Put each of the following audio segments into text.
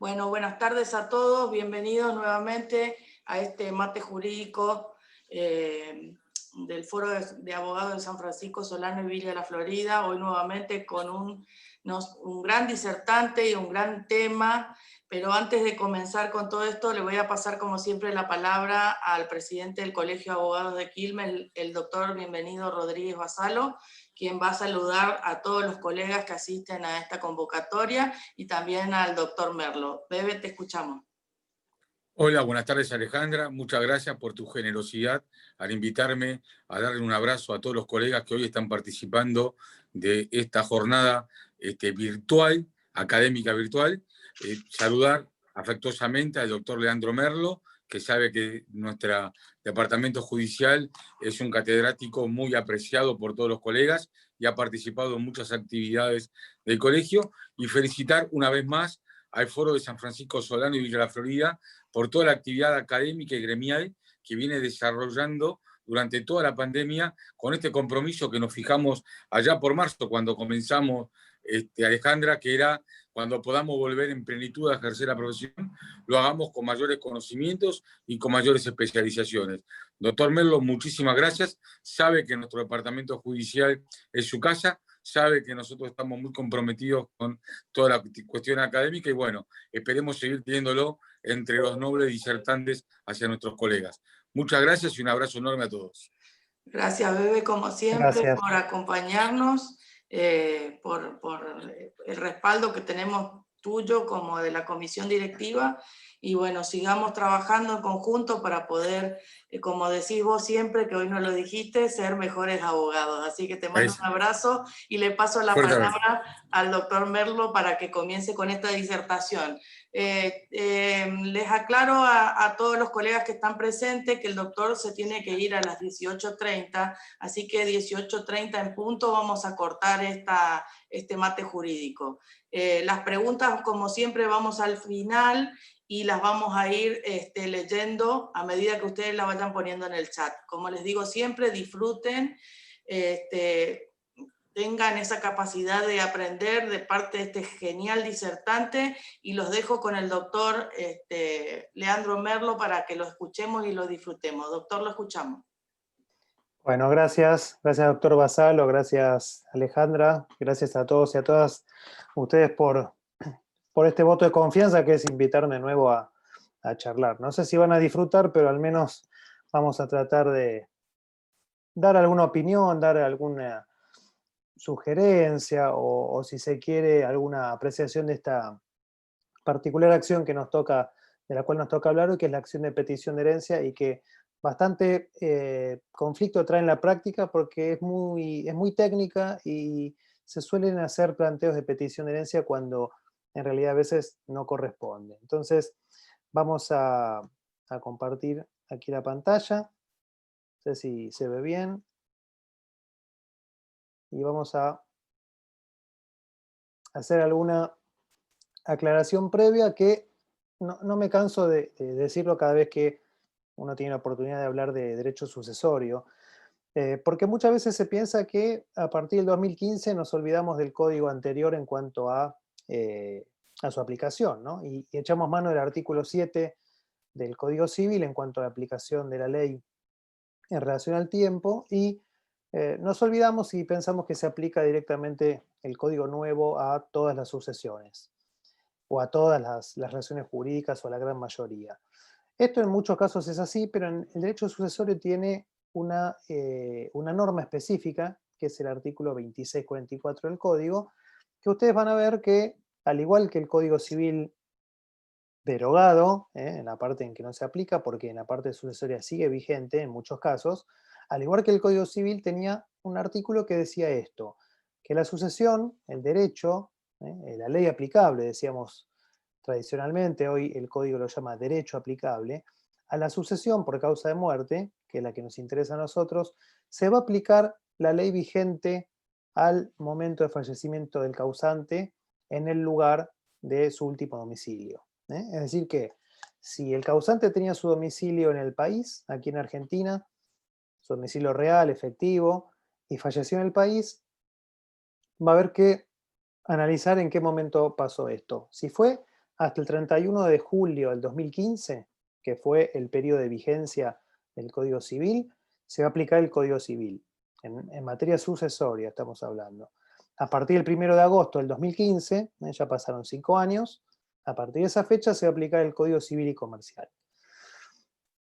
Bueno, buenas tardes a todos, bienvenidos nuevamente a este mate jurídico del Foro de Abogados de San Francisco Solano y Villa La Florida, hoy nuevamente con un gran disertante y un gran tema, pero antes de comenzar con todo esto le voy a pasar como siempre la palabra al presidente del Colegio de Abogados de Quilmes, el doctor Bienvenido Rodríguez Basalo, quien va a saludar a todos los colegas que asisten a esta convocatoria y también al doctor Merlo. Bebe, te escuchamos. Hola, buenas tardes Alejandra, muchas gracias por tu generosidad al invitarme a darle un abrazo a todos los colegas que hoy están participando de esta jornada virtual, académica virtual. Saludar afectuosamente al doctor Leandro Merlo, que sabe que nuestro departamento judicial es un catedrático muy apreciado por todos los colegas y ha participado en muchas actividades del colegio, y felicitar una vez más al Foro de San Francisco Solano y Villa La Florida por toda la actividad académica y gremial que viene desarrollando durante toda la pandemia, con este compromiso que nos fijamos allá por marzo, cuando comenzamos, Alejandra, que era cuando podamos volver en plenitud a ejercer la profesión, lo hagamos con mayores conocimientos y con mayores especializaciones. Doctor Merlo, muchísimas gracias. Sabe que nuestro departamento judicial es su casa, sabe que nosotros estamos muy comprometidos con toda la cuestión académica y bueno, esperemos seguir teniéndolo entre los nobles disertantes hacia nuestros colegas. Muchas gracias y un abrazo enorme a todos. Gracias, Bebe, como siempre, Gracias. por acompañarnos, por el respaldo que tenemos tuyo como de la comisión directiva. Y bueno, sigamos trabajando en conjunto para poder, como decís vos siempre, que hoy no lo dijiste, ser mejores abogados. Así que te mando un abrazo y le paso la palabra al doctor Merlo para que comience con esta disertación. Les aclaro a todos los colegas que están presentes que el doctor se tiene que ir a las 18:30, así que 18:30 en punto vamos a cortar este mate jurídico. Las preguntas, como siempre, vamos al final y las vamos a ir leyendo a medida que ustedes las vayan poniendo en el chat. Como les digo siempre, disfruten, tengan esa capacidad de aprender de parte de este genial disertante, y los dejo con el doctor Leandro Merlo para que lo escuchemos y lo disfrutemos. Doctor, lo escuchamos. Bueno, gracias doctor Basalo, gracias Alejandra, gracias a todos y a todas ustedes por este voto de confianza que es invitarme de nuevo a charlar. No sé si van a disfrutar, pero al menos vamos a tratar de dar alguna opinión, dar alguna sugerencia o si se quiere alguna apreciación de esta particular acción que nos toca, de la cual nos toca hablar hoy, que es la acción de petición de herencia, y que bastante conflicto trae en la práctica porque es muy técnica y se suelen hacer planteos de petición de herencia cuando en realidad a veces no corresponde. Entonces vamos a compartir aquí la pantalla, no sé si se ve bien, y vamos a hacer alguna aclaración previa que no me canso de decirlo cada vez que uno tiene la oportunidad de hablar de derecho sucesorio, porque muchas veces se piensa que a partir del 2015 nos olvidamos del código anterior en cuanto a su aplicación, ¿no? Y echamos mano del artículo 7 del Código Civil en cuanto a la aplicación de la ley en relación al tiempo, y nos olvidamos y pensamos que se aplica directamente el código nuevo a todas las sucesiones, o a todas las relaciones jurídicas, o a la gran mayoría. Esto en muchos casos es así, pero en el derecho sucesorio tiene una norma específica, que es el artículo 2644 del Código, que ustedes van a ver que, al igual que el Código Civil derogado, en la parte en que no se aplica, porque en la parte sucesoria sigue vigente en muchos casos, al igual que el Código Civil tenía un artículo que decía esto, que la sucesión, el derecho, la ley aplicable, decíamos tradicionalmente, hoy el código lo llama derecho aplicable, a la sucesión por causa de muerte, que es la que nos interesa a nosotros, se va a aplicar la ley vigente al momento de fallecimiento del causante en el lugar de su último domicilio. Es decir que si el causante tenía su domicilio en el país, aquí en Argentina, su domicilio real, efectivo, y falleció en el país, va a haber que analizar en qué momento pasó esto. Si fue hasta el 31 de julio del 2015, que fue el periodo de vigencia del Código Civil, se va a aplicar el Código Civil. En materia sucesoria estamos hablando. A partir del 1 de agosto del 2015, ya pasaron 5 años, a partir de esa fecha se va a aplicar el Código Civil y Comercial.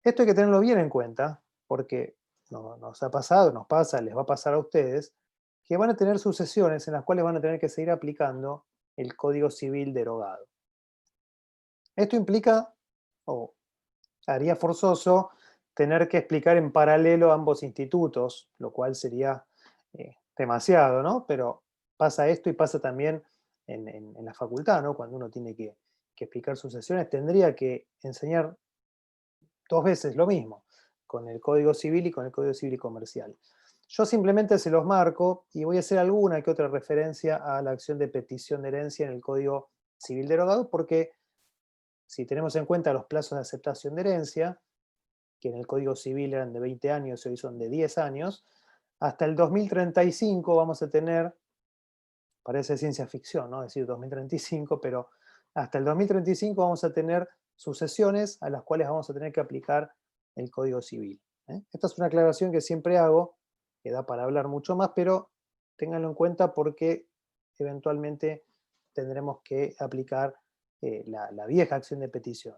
Esto hay que tenerlo bien en cuenta, porque nos ha pasado, nos pasa, les va a pasar a ustedes, que van a tener sucesiones en las cuales van a tener que seguir aplicando el Código Civil derogado. Esto implica, o haría forzoso, tener que explicar en paralelo ambos institutos, lo cual sería demasiado, ¿no? Pero pasa esto y pasa también en la facultad, ¿no? Cuando uno tiene que explicar sucesiones, tendría que enseñar 2 veces lo mismo, con el Código Civil y con el Código Civil y Comercial. Yo simplemente se los marco y voy a hacer alguna que otra referencia a la acción de petición de herencia en el Código Civil derogado, porque si tenemos en cuenta los plazos de aceptación de herencia, que en el Código Civil eran de 20 años y hoy son de 10 años, hasta el 2035 vamos a tener, parece ciencia ficción, ¿no? Decir 2035, pero hasta el 2035 vamos a tener sucesiones a las cuales vamos a tener que aplicar el Código Civil. Esta es una aclaración que siempre hago, que da para hablar mucho más, pero ténganlo en cuenta porque eventualmente tendremos que aplicar la vieja acción de petición.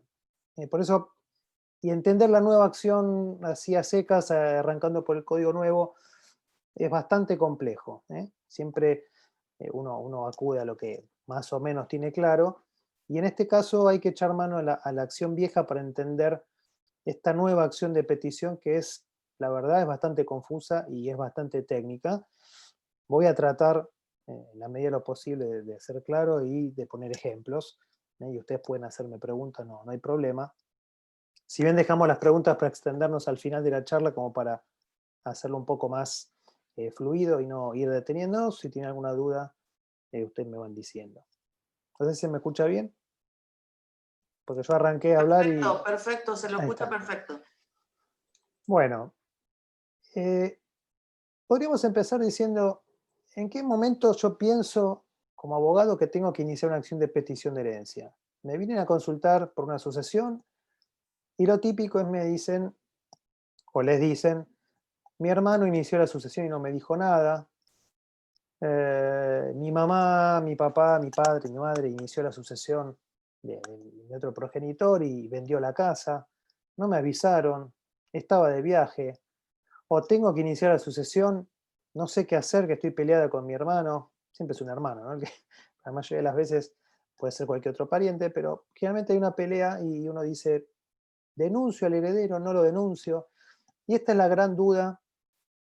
Por eso, y entender la nueva acción así a secas, arrancando por el código nuevo, es bastante complejo. Siempre uno acude a lo que más o menos tiene claro, y en este caso hay que echar mano a la acción vieja para entender esta nueva acción de petición que es, la verdad, es bastante confusa y es bastante técnica. Voy a tratar, en la medida de lo posible, de ser claro y de poner ejemplos, y ustedes pueden hacerme preguntas, no hay problema. Si bien dejamos las preguntas para extendernos al final de la charla como para hacerlo un poco más fluido y no ir deteniéndonos, si tienen alguna duda, ustedes me van diciendo. No sé si me escucha bien, porque yo arranqué a hablar y... Perfecto, perfecto, se lo Ahí escucha está. perfecto. Bueno, podríamos empezar diciendo, ¿en qué momento yo pienso como abogado que tengo que iniciar una acción de petición de herencia? Me vienen a consultar por una sucesión y lo típico es me dicen, o les dicen, mi hermano inició la sucesión y no me dijo nada. Mi mamá, mi papá, mi padre, mi madre inició la sucesión de otro progenitor y vendió la casa. No me avisaron, estaba de viaje. O tengo que iniciar la sucesión, no sé qué hacer, que estoy peleada con mi hermano. Siempre es un hermano, ¿no? Que la mayoría de las veces puede ser cualquier otro pariente, pero generalmente hay una pelea y uno dice, ¿denuncio al heredero? ¿No lo denuncio? Y esta es la gran duda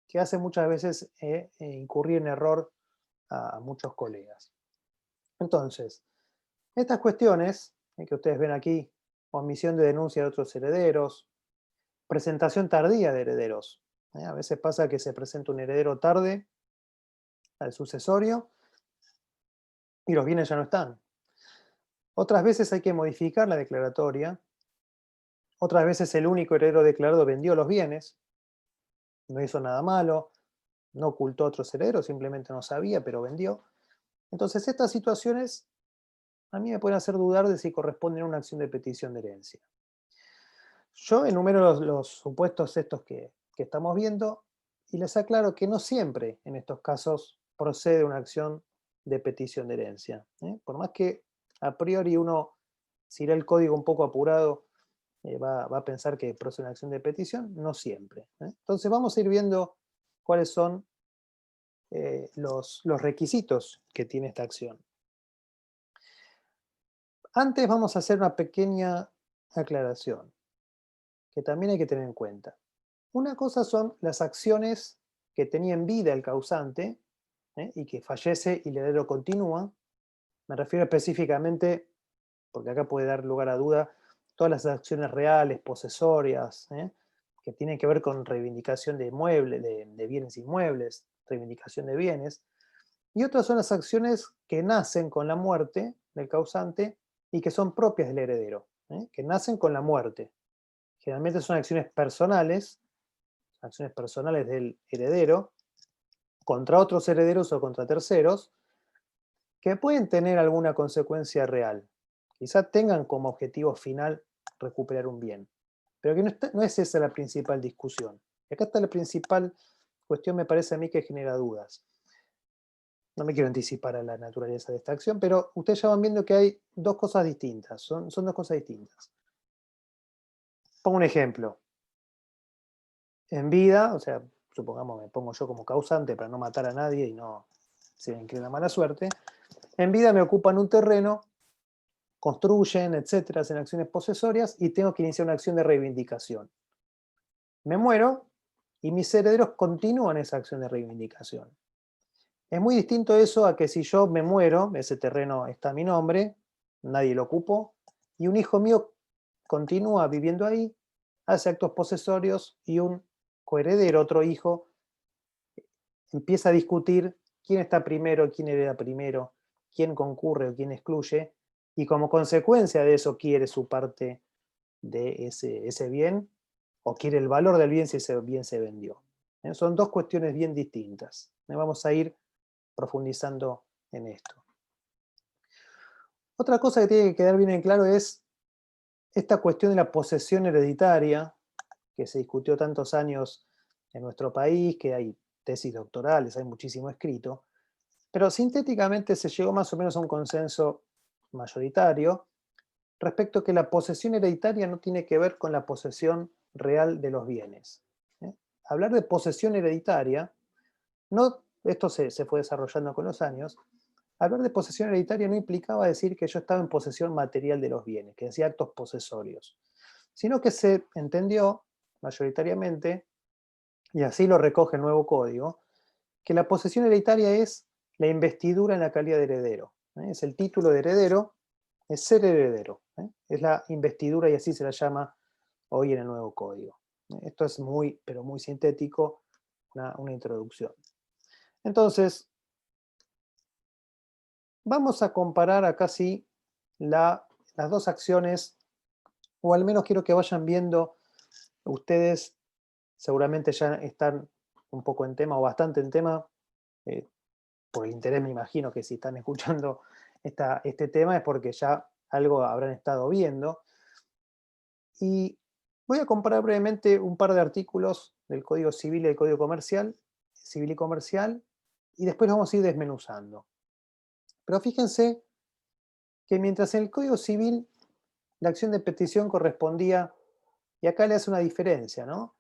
que hace muchas veces incurrir en error a muchos colegas. Entonces, estas cuestiones que ustedes ven aquí, omisión de denuncia de otros herederos, presentación tardía de herederos. A veces pasa que se presenta un heredero tarde al sucesorio y los bienes ya no están. Otras veces hay que modificar la declaratoria. Otras veces el único heredero declarado vendió los bienes, no hizo nada malo, no ocultó a otros herederos, simplemente no sabía, pero vendió. Entonces, estas situaciones a mí me pueden hacer dudar de si corresponden a una acción de petición de herencia. Yo enumero los supuestos estos que estamos viendo y les aclaro que no siempre en estos casos procede una acción de petición de herencia. Por más que a priori uno, si lee el código un poco apurado, va a pensar que procede una acción de petición, no siempre. Entonces vamos a ir viendo cuáles son los requisitos que tiene esta acción. Antes vamos a hacer una pequeña aclaración que también hay que tener en cuenta. Una cosa son las acciones que tenía en vida el causante y que fallece y el heredero continúa. Me refiero específicamente, porque acá puede dar lugar a duda, todas las acciones reales, posesorias, que tienen que ver con reivindicación de inmuebles, de bienes inmuebles, reivindicación de bienes. Y otras son las acciones que nacen con la muerte del causante y que son propias del heredero, que nacen con la muerte. Generalmente son acciones personales del heredero contra otros herederos o contra terceros, que pueden tener alguna consecuencia real. Quizá tengan como objetivo final recuperar un bien, pero que no es esa la principal discusión. Y acá está la principal cuestión, me parece a mí, que genera dudas. No me quiero anticipar a la naturaleza de esta acción, pero ustedes ya van viendo que hay dos cosas distintas, son dos cosas distintas. Pongo un ejemplo. En vida, o sea, supongamos me pongo yo como causante para no matar a nadie y no se me inclina mala suerte, en vida me ocupan un terreno, construyen, etcétera, hacen acciones posesorias y tengo que iniciar una acción de reivindicación. Me muero y mis herederos continúan esa acción de reivindicación. Es muy distinto eso a que si yo me muero, ese terreno está a mi nombre, nadie lo ocupó, y un hijo mío continúa viviendo ahí, hace actos posesorios y un coheredero, otro hijo, empieza a discutir quién está primero, quién hereda primero, quién concurre o quién excluye, y como consecuencia de eso quiere su parte de ese bien, o quiere el valor del bien si ese bien se vendió. Son dos cuestiones bien distintas. Vamos a ir profundizando en esto. Otra cosa que tiene que quedar bien en claro es esta cuestión de la posesión hereditaria, que se discutió tantos años en nuestro país, que hay tesis doctorales, hay muchísimo escrito, pero sintéticamente se llegó más o menos a un consenso mayoritario respecto a que la posesión hereditaria no tiene que ver con la posesión real de los bienes. Hablar de posesión hereditaria, esto se fue desarrollando con los años, hablar de posesión hereditaria no implicaba decir que yo estaba en posesión material de los bienes, que hacía actos posesorios, sino que se entendió mayoritariamente, y así lo recoge el nuevo código, que la posesión hereditaria es la investidura en la calidad de heredero. Es el título de heredero, es ser heredero. Es la investidura y así se la llama hoy en el nuevo código. Esto es muy, pero muy sintético, una introducción. Entonces, vamos a comparar acá sí las dos acciones, o al menos quiero que vayan viendo ustedes, seguramente ya están un poco en tema o bastante en tema, por el interés me imagino que si están escuchando este tema es porque ya algo habrán estado viendo. Y voy a comparar brevemente un par de artículos del Código Civil y del Código Civil y Comercial, y después los vamos a ir desmenuzando. Pero fíjense que mientras en el Código Civil la acción de petición correspondía, y acá le hace una diferencia, ¿no?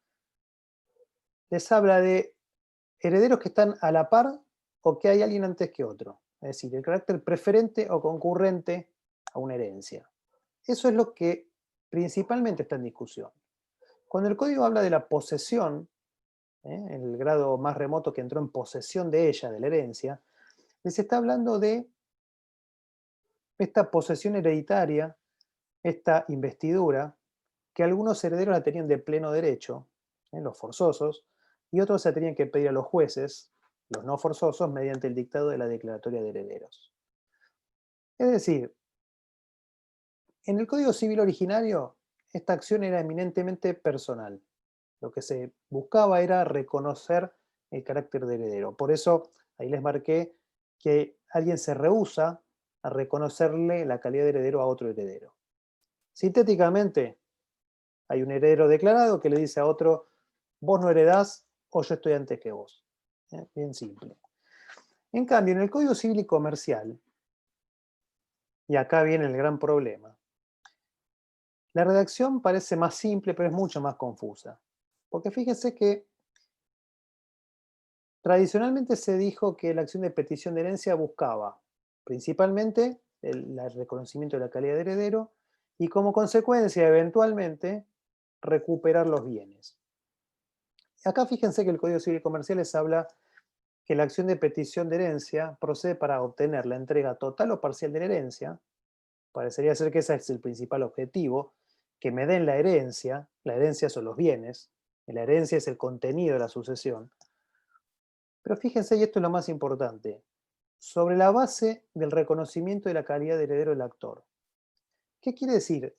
Les habla de herederos que están a la par o que hay alguien antes que otro. Es decir, el carácter preferente o concurrente a una herencia. Eso es lo que principalmente está en discusión. Cuando el código habla de la posesión, en el grado más remoto que entró en posesión de ella, de la herencia, les está hablando de esta posesión hereditaria, esta investidura, que algunos herederos la tenían de pleno derecho, los forzosos, y otros se tenían que pedir a los jueces, los no forzosos, mediante el dictado de la declaratoria de herederos. Es decir, en el Código Civil originario, esta acción era eminentemente personal. Lo que se buscaba era reconocer el carácter de heredero. Por eso, ahí les marqué que alguien se rehúsa a reconocerle la calidad de heredero a otro heredero. Sintéticamente, hay un heredero declarado que le dice a otro, vos no heredás o yo estoy antes que vos. Bien simple. En cambio, en el Código Civil y Comercial, y acá viene el gran problema, la redacción parece más simple, pero es mucho más confusa. Porque fíjense que tradicionalmente se dijo que la acción de petición de herencia buscaba principalmente el reconocimiento de la calidad de heredero y como consecuencia, eventualmente, recuperar los bienes. Acá fíjense que el Código Civil y Comercial les habla que la acción de petición de herencia procede para obtener la entrega total o parcial de la herencia. Parecería ser que ese es el principal objetivo, que me den la herencia son los bienes, la herencia es el contenido de la sucesión. Pero fíjense, y esto es lo más importante, sobre la base del reconocimiento de la calidad de heredero del actor. ¿Qué quiere decir?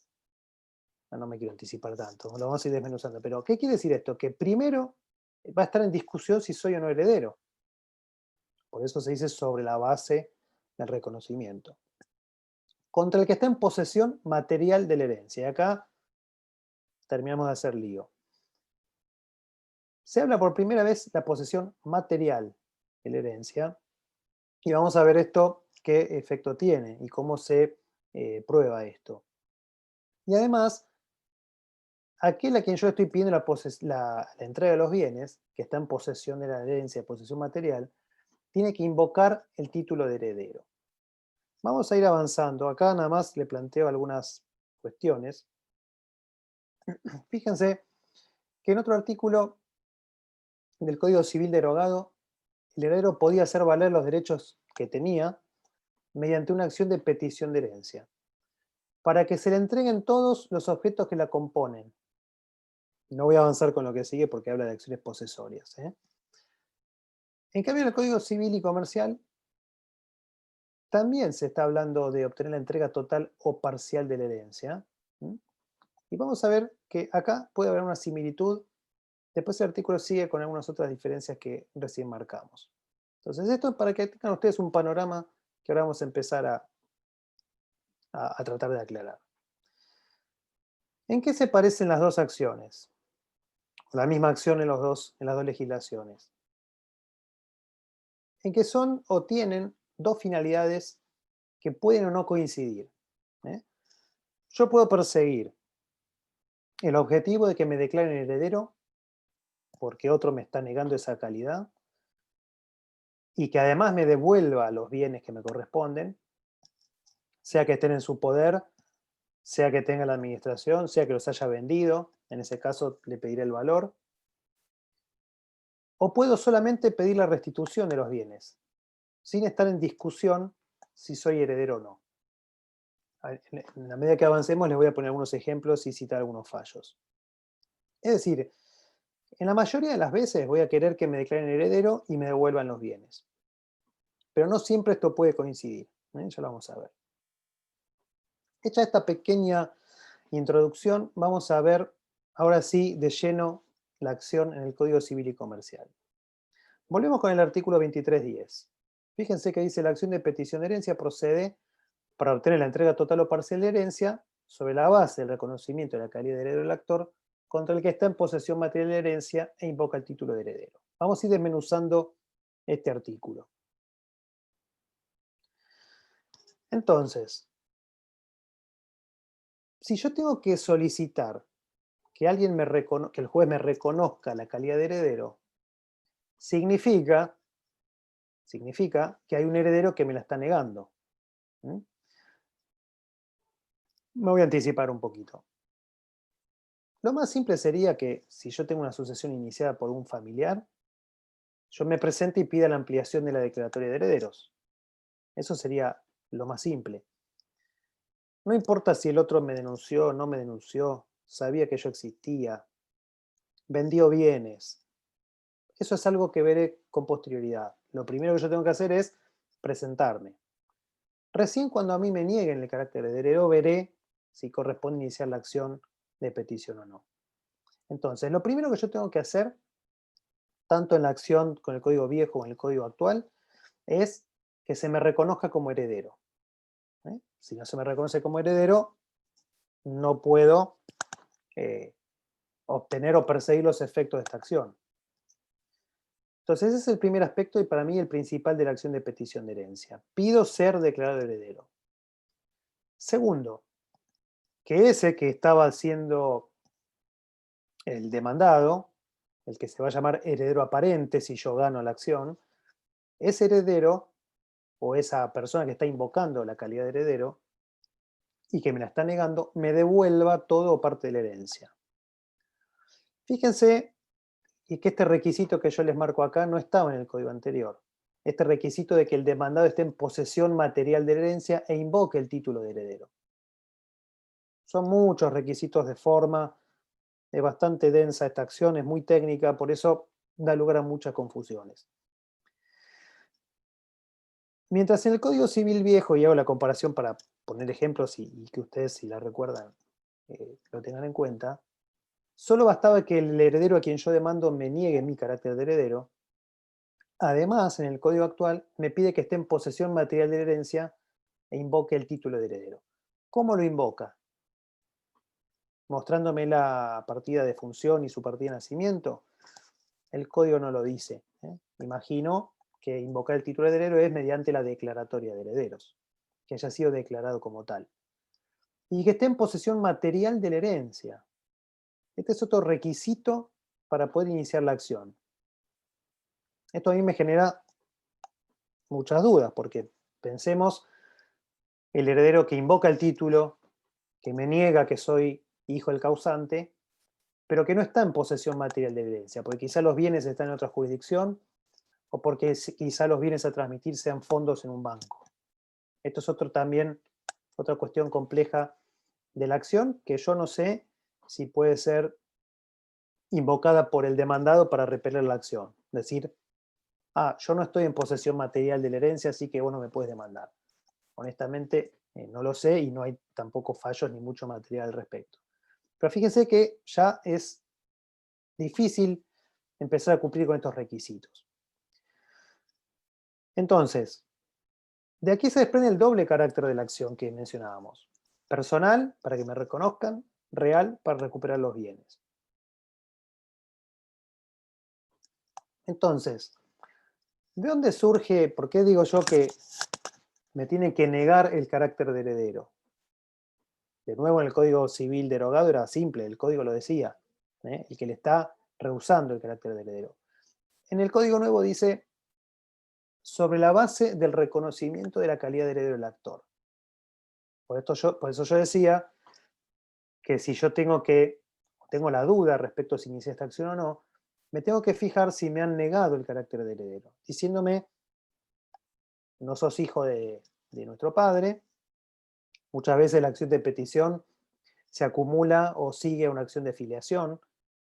No me quiero anticipar tanto, lo vamos a ir desmenuzando, pero ¿qué quiere decir esto? Que primero va a estar en discusión si soy o no heredero. Por eso se dice sobre la base del reconocimiento. contra el que está en posesión material de la herencia. Y acá terminamos de hacer lío. Se habla por primera vez la posesión material de la herencia y vamos a ver esto qué efecto tiene y cómo se prueba esto. Y además, aquel a quien yo estoy pidiendo la entrega de los bienes, que está en posesión de la herencia, posesión material, tiene que invocar el título de heredero. Vamos a ir avanzando. Acá nada más le planteo algunas cuestiones. Fíjense que en otro artículo del Código Civil derogado, el heredero podía hacer valer los derechos que tenía mediante una acción de petición de herencia, para que se le entreguen todos los objetos que la componen. No voy a avanzar con lo que sigue porque habla de acciones posesorias. En cambio, en el Código Civil y Comercial también se está hablando de obtener la entrega total o parcial de la herencia. Y vamos a ver que acá puede haber una similitud. Después el artículo sigue con algunas otras diferencias que recién marcamos. Entonces, esto es para que tengan ustedes un panorama que ahora vamos a empezar a tratar de aclarar. ¿En qué se parecen las dos acciones? La misma acción en las dos legislaciones. En que son o tienen dos finalidades que pueden o no coincidir. Yo puedo perseguir el objetivo de que me declaren heredero porque otro me está negando esa calidad y que además me devuelva los bienes que me corresponden, sea que estén en su poder, sea que tenga la administración, sea que los haya vendido, en ese caso le pediré el valor. O puedo solamente pedir la restitución de los bienes, sin estar en discusión si soy heredero o no. En la medida que avancemos les voy a poner algunos ejemplos y citar algunos fallos. Es decir, en la mayoría de las veces voy a querer que me declaren heredero y me devuelvan los bienes. Pero no siempre esto puede coincidir. Ya lo vamos a ver. Hecha esta pequeña introducción, vamos a ver ahora sí de lleno la acción en el Código Civil y Comercial. Volvemos con el artículo 23.10. Fíjense que dice: la acción de petición de herencia procede para obtener la entrega total o parcial de herencia sobre la base del reconocimiento de la calidad de heredero del actor contra el que está en posesión material de herencia e invoca el título de heredero. Vamos a ir desmenuzando este artículo. Entonces, si yo tengo que solicitar que que el juez me reconozca la calidad de heredero, significa que hay un heredero que me la está negando. Me voy a anticipar un poquito. Lo más simple sería que, si yo tengo una sucesión iniciada por un familiar, yo me presente y pida la ampliación de la declaratoria de herederos. Eso sería lo más simple. No importa si el otro me denunció o no me denunció, sabía que yo existía, vendió bienes. Eso es algo que veré con posterioridad. Lo primero que yo tengo que hacer es presentarme. Recién cuando a mí me nieguen el carácter de heredero, veré si corresponde iniciar la acción de petición o no. Entonces, lo primero que yo tengo que hacer, tanto en la acción con el código viejo como en el código actual, es que se me reconozca como heredero. Si no se me reconoce como heredero, no puedo obtener o perseguir los efectos de esta acción. Entonces, ese es el primer aspecto y para mí el principal de la acción de petición de herencia. Pido ser declarado heredero. Segundo, que ese que estaba siendo el demandado, el que se va a llamar heredero aparente si yo gano la acción, ese heredero o esa persona que está invocando la calidad de heredero y que me la está negando, me devuelva todo o parte de la herencia. Fíjense y que este requisito que yo les marco acá no estaba en el código anterior. Este requisito de que el demandado esté en posesión material de la herencia e invoque el título de heredero. Son muchos requisitos de forma, es bastante densa esta acción, es muy técnica, por eso da lugar a muchas confusiones. Mientras en el Código Civil viejo, y hago la comparación para poner ejemplos y que ustedes, si la recuerdan, lo tengan en cuenta, solo bastaba que el heredero a quien yo demando me niegue mi carácter de heredero. Además, en el código actual me pide que esté en posesión material de la herencia e invoque el título de heredero. ¿Cómo lo invoca? ¿Mostrándome la partida de función y su partida de nacimiento? El código no lo dice. Imagino que invocar el título de heredero es mediante la declaratoria de herederos, que haya sido declarado como tal. Y que esté en posesión material de la herencia. Este es otro requisito para poder iniciar la acción. Esto a mí me genera muchas dudas, porque pensemos el heredero que invoca el título, que me niega que soy hijo del causante, pero que no está en posesión material de la herencia, porque quizá los bienes están en otra jurisdicción, o porque quizá los bienes a transmitir sean fondos en un banco. Esto es también otra cuestión compleja de la acción, que yo no sé si puede ser invocada por el demandado para repeler la acción. Es decir, yo no estoy en posesión material de la herencia, así que vos no me puedes demandar. Honestamente, no lo sé y no hay tampoco fallos ni mucho material al respecto. Pero fíjense que ya es difícil empezar a cumplir con estos requisitos. Entonces, de aquí se desprende el doble carácter de la acción que mencionábamos. Personal, para que me reconozcan; real, para recuperar los bienes. Entonces, ¿de dónde surge, por qué digo yo que me tiene que negar el carácter de heredero? De nuevo, en el Código Civil derogado era simple, el código lo decía, el que le está rehusando el carácter de heredero. En el Código Nuevo dice, sobre la base del reconocimiento de la calidad de heredero del actor. Por eso yo decía que si yo tengo la duda respecto a si inicié esta acción o no, me tengo que fijar si me han negado el carácter de heredero, diciéndome, no sos hijo de nuestro padre. Muchas veces la acción de petición se acumula o sigue a una acción de filiación,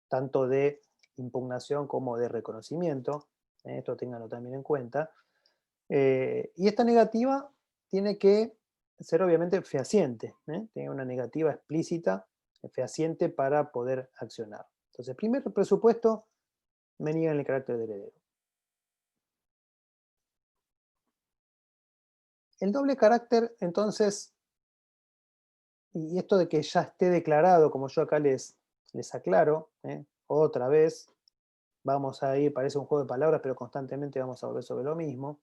tanto de impugnación como de reconocimiento. Esto ténganlo también en cuenta. Y esta negativa tiene que ser obviamente fehaciente, tiene una negativa explícita, fehaciente para poder accionar. Entonces, primer presupuesto, me niegan el carácter de heredero. El doble carácter, entonces, y esto de que ya esté declarado, como yo acá les aclaro, otra vez, vamos a ir, parece un juego de palabras, pero constantemente vamos a volver sobre lo mismo.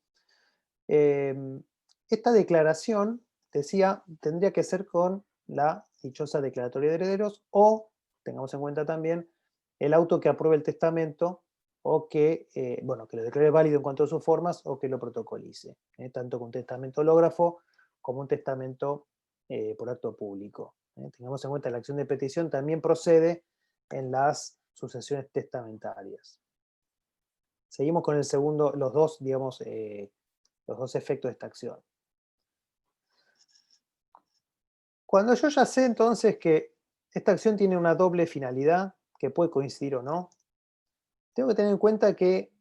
Esta declaración, decía, tendría que ser con la dichosa declaratoria de herederos o, tengamos en cuenta también, el auto que apruebe el testamento o que lo declare válido en cuanto a sus formas o que lo protocolice, tanto con un testamento hológrafo como un testamento por acto público. Tengamos en cuenta que la acción de petición también procede en las sucesiones testamentarias. Seguimos con el segundo, los dos efectos de esta acción. Cuando yo ya sé entonces que esta acción tiene una doble finalidad, que puede coincidir o no, tengo que tener en cuenta que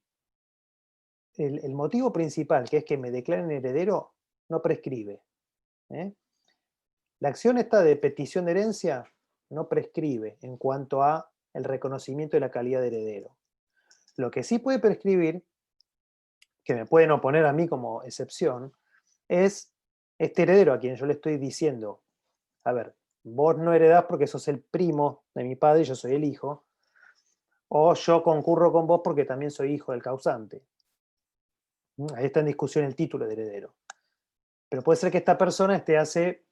el motivo principal, que es que me declaren heredero, no prescribe. La acción esta de petición de herencia no prescribe en cuanto a el reconocimiento de la calidad de heredero. Lo que sí puede prescribir, que me pueden oponer a mí como excepción, es este heredero a quien yo le estoy diciendo, a ver, vos no heredás porque sos el primo de mi padre y yo soy el hijo, o yo concurro con vos porque también soy hijo del causante. Ahí está en discusión el título de heredero. Pero puede ser que esta persona esté hace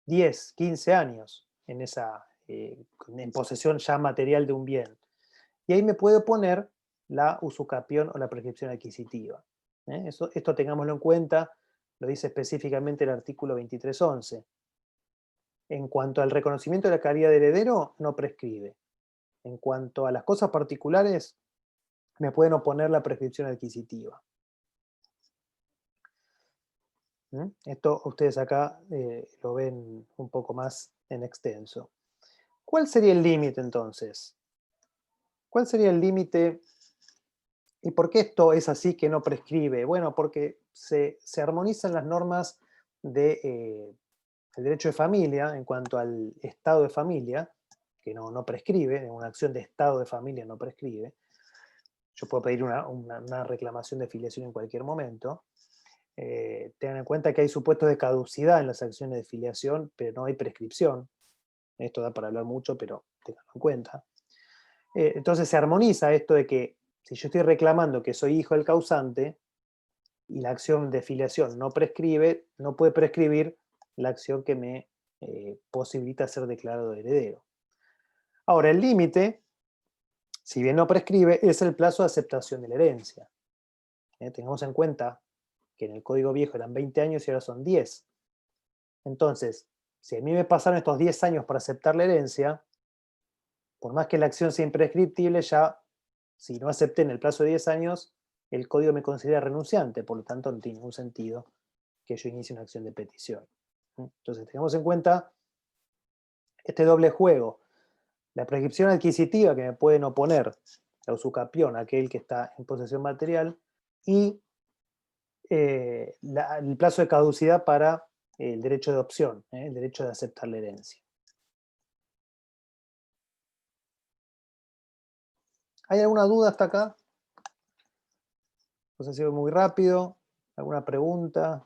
10, 15 años en posesión ya material de un bien. Y ahí me puede poner la usucapión o la prescripción adquisitiva. Esto tengámoslo en cuenta, lo dice específicamente el artículo 2311. En cuanto al reconocimiento de la calidad de heredero, no prescribe. En cuanto a las cosas particulares, me pueden oponer la prescripción adquisitiva. Esto ustedes acá lo ven un poco más en extenso. ¿Cuál sería el límite entonces? ¿Cuál sería el límite? ¿Y por qué esto es así que no prescribe? Bueno, porque se armonizan las normas del derecho de familia en cuanto al estado de familia, que no prescribe, en una acción de estado de familia no prescribe. Yo puedo pedir una reclamación de filiación en cualquier momento. tengan en cuenta que hay supuestos de caducidad en las acciones de filiación, pero no hay prescripción. Esto da para hablar mucho, pero tenganlo en cuenta. Entonces se armoniza esto de que si yo estoy reclamando que soy hijo del causante y la acción de filiación no prescribe, no puede prescribir la acción que me posibilita ser declarado heredero. Ahora, el límite, si bien no prescribe, es el plazo de aceptación de la herencia. Tengamos en cuenta que en el Código Viejo eran 20 años y ahora son 10. Entonces, si a mí me pasaron estos 10 años para aceptar la herencia, por más que la acción sea imprescriptible, ya si no acepté en el plazo de 10 años, el código me considera renunciante, por lo tanto no tiene ningún sentido que yo inicie una acción de petición. Entonces tengamos en cuenta este doble juego, la prescripción adquisitiva que me pueden oponer la usucapión, aquel que está en posesión material, y el plazo de caducidad para el derecho de opción, el derecho de aceptar la herencia. ¿Hay alguna duda hasta acá? No sé si voy muy rápido. ¿Alguna pregunta?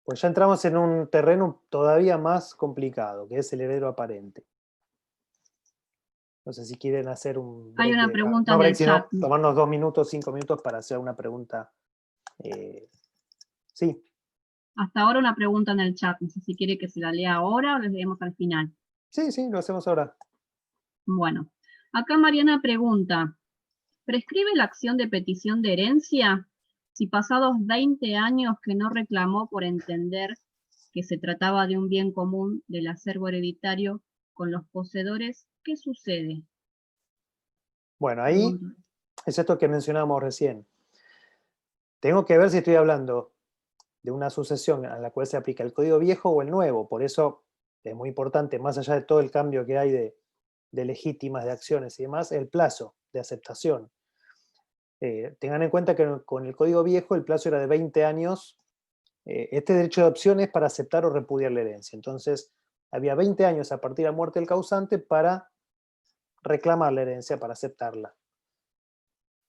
Pues ya entramos en un terreno todavía más complicado, que es el heredero aparente. No sé si quieren hacer un break. Hay una pregunta no en break, el sino chat. tomarnos 2 minutos, 5 minutos para hacer una pregunta. Sí. Hasta ahora una pregunta en el chat. No sé si quiere que se la lea ahora o la leemos al final. Sí, lo hacemos ahora. Bueno, acá Mariana pregunta, ¿prescribe la acción de petición de herencia si pasados 20 años que no reclamó por entender que se trataba de un bien común del acervo hereditario con los poseedores? ¿Qué sucede? Bueno, ahí es esto que mencionábamos recién. Tengo que ver si estoy hablando de una sucesión a la cual se aplica el Código Viejo o el Nuevo. Por eso es muy importante, más allá de todo el cambio que hay de legítimas, de acciones y demás, el plazo de aceptación. Tengan en cuenta que con el Código Viejo el plazo era de 20 años. Este derecho de opción es para aceptar o repudiar la herencia. Entonces, había 20 años a partir de la muerte del causante para reclamar la herencia, para aceptarla.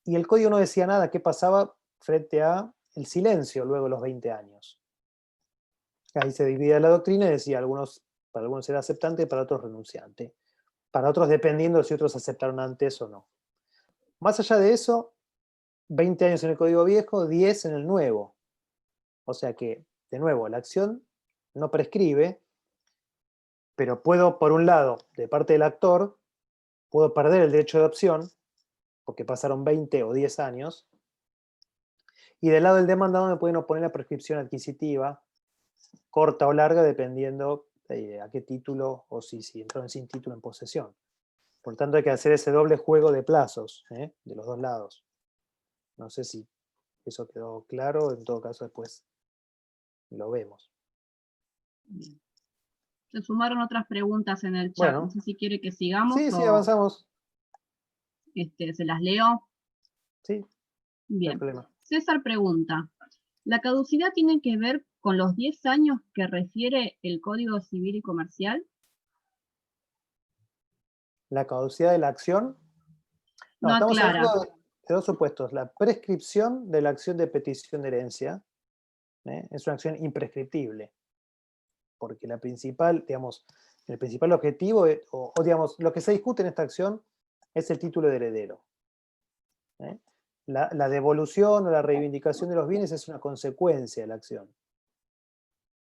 Y el Código no decía nada qué pasaba frente a el silencio luego de los 20 años. Ahí se dividía la doctrina y decía, para algunos era aceptante y para otros renunciante. Para otros dependiendo de si otros aceptaron antes o no. Más allá de eso, 20 años en el Código Viejo, 10 en el Nuevo. O sea que, de nuevo, la acción no prescribe, pero puedo, por un lado, de parte del actor, puedo perder el derecho de opción, porque pasaron 20 o 10 años, y del lado del demandado me pueden oponer la prescripción adquisitiva, corta o larga, dependiendo a qué título, o si entraron sin título en posesión. Por tanto, hay que hacer ese doble juego de plazos, de los dos lados. No sé si eso quedó claro, en todo caso después lo vemos. Bien. Se sumaron otras preguntas en el chat. Bueno. No sé si quiere que sigamos Sí, o avanzamos. se las leo. Sí, Bien. no hay problema. César pregunta, ¿la caducidad tiene que ver con los 10 años que refiere el Código Civil y Comercial? La caducidad de la acción. No, No estamos aclara. hablando de dos supuestos. La prescripción de la acción de petición de herencia es una acción imprescriptible, porque la principal, digamos, el principal objetivo, digamos, lo que se discute en esta acción es el título de heredero. La devolución o la reivindicación de los bienes es una consecuencia de la acción.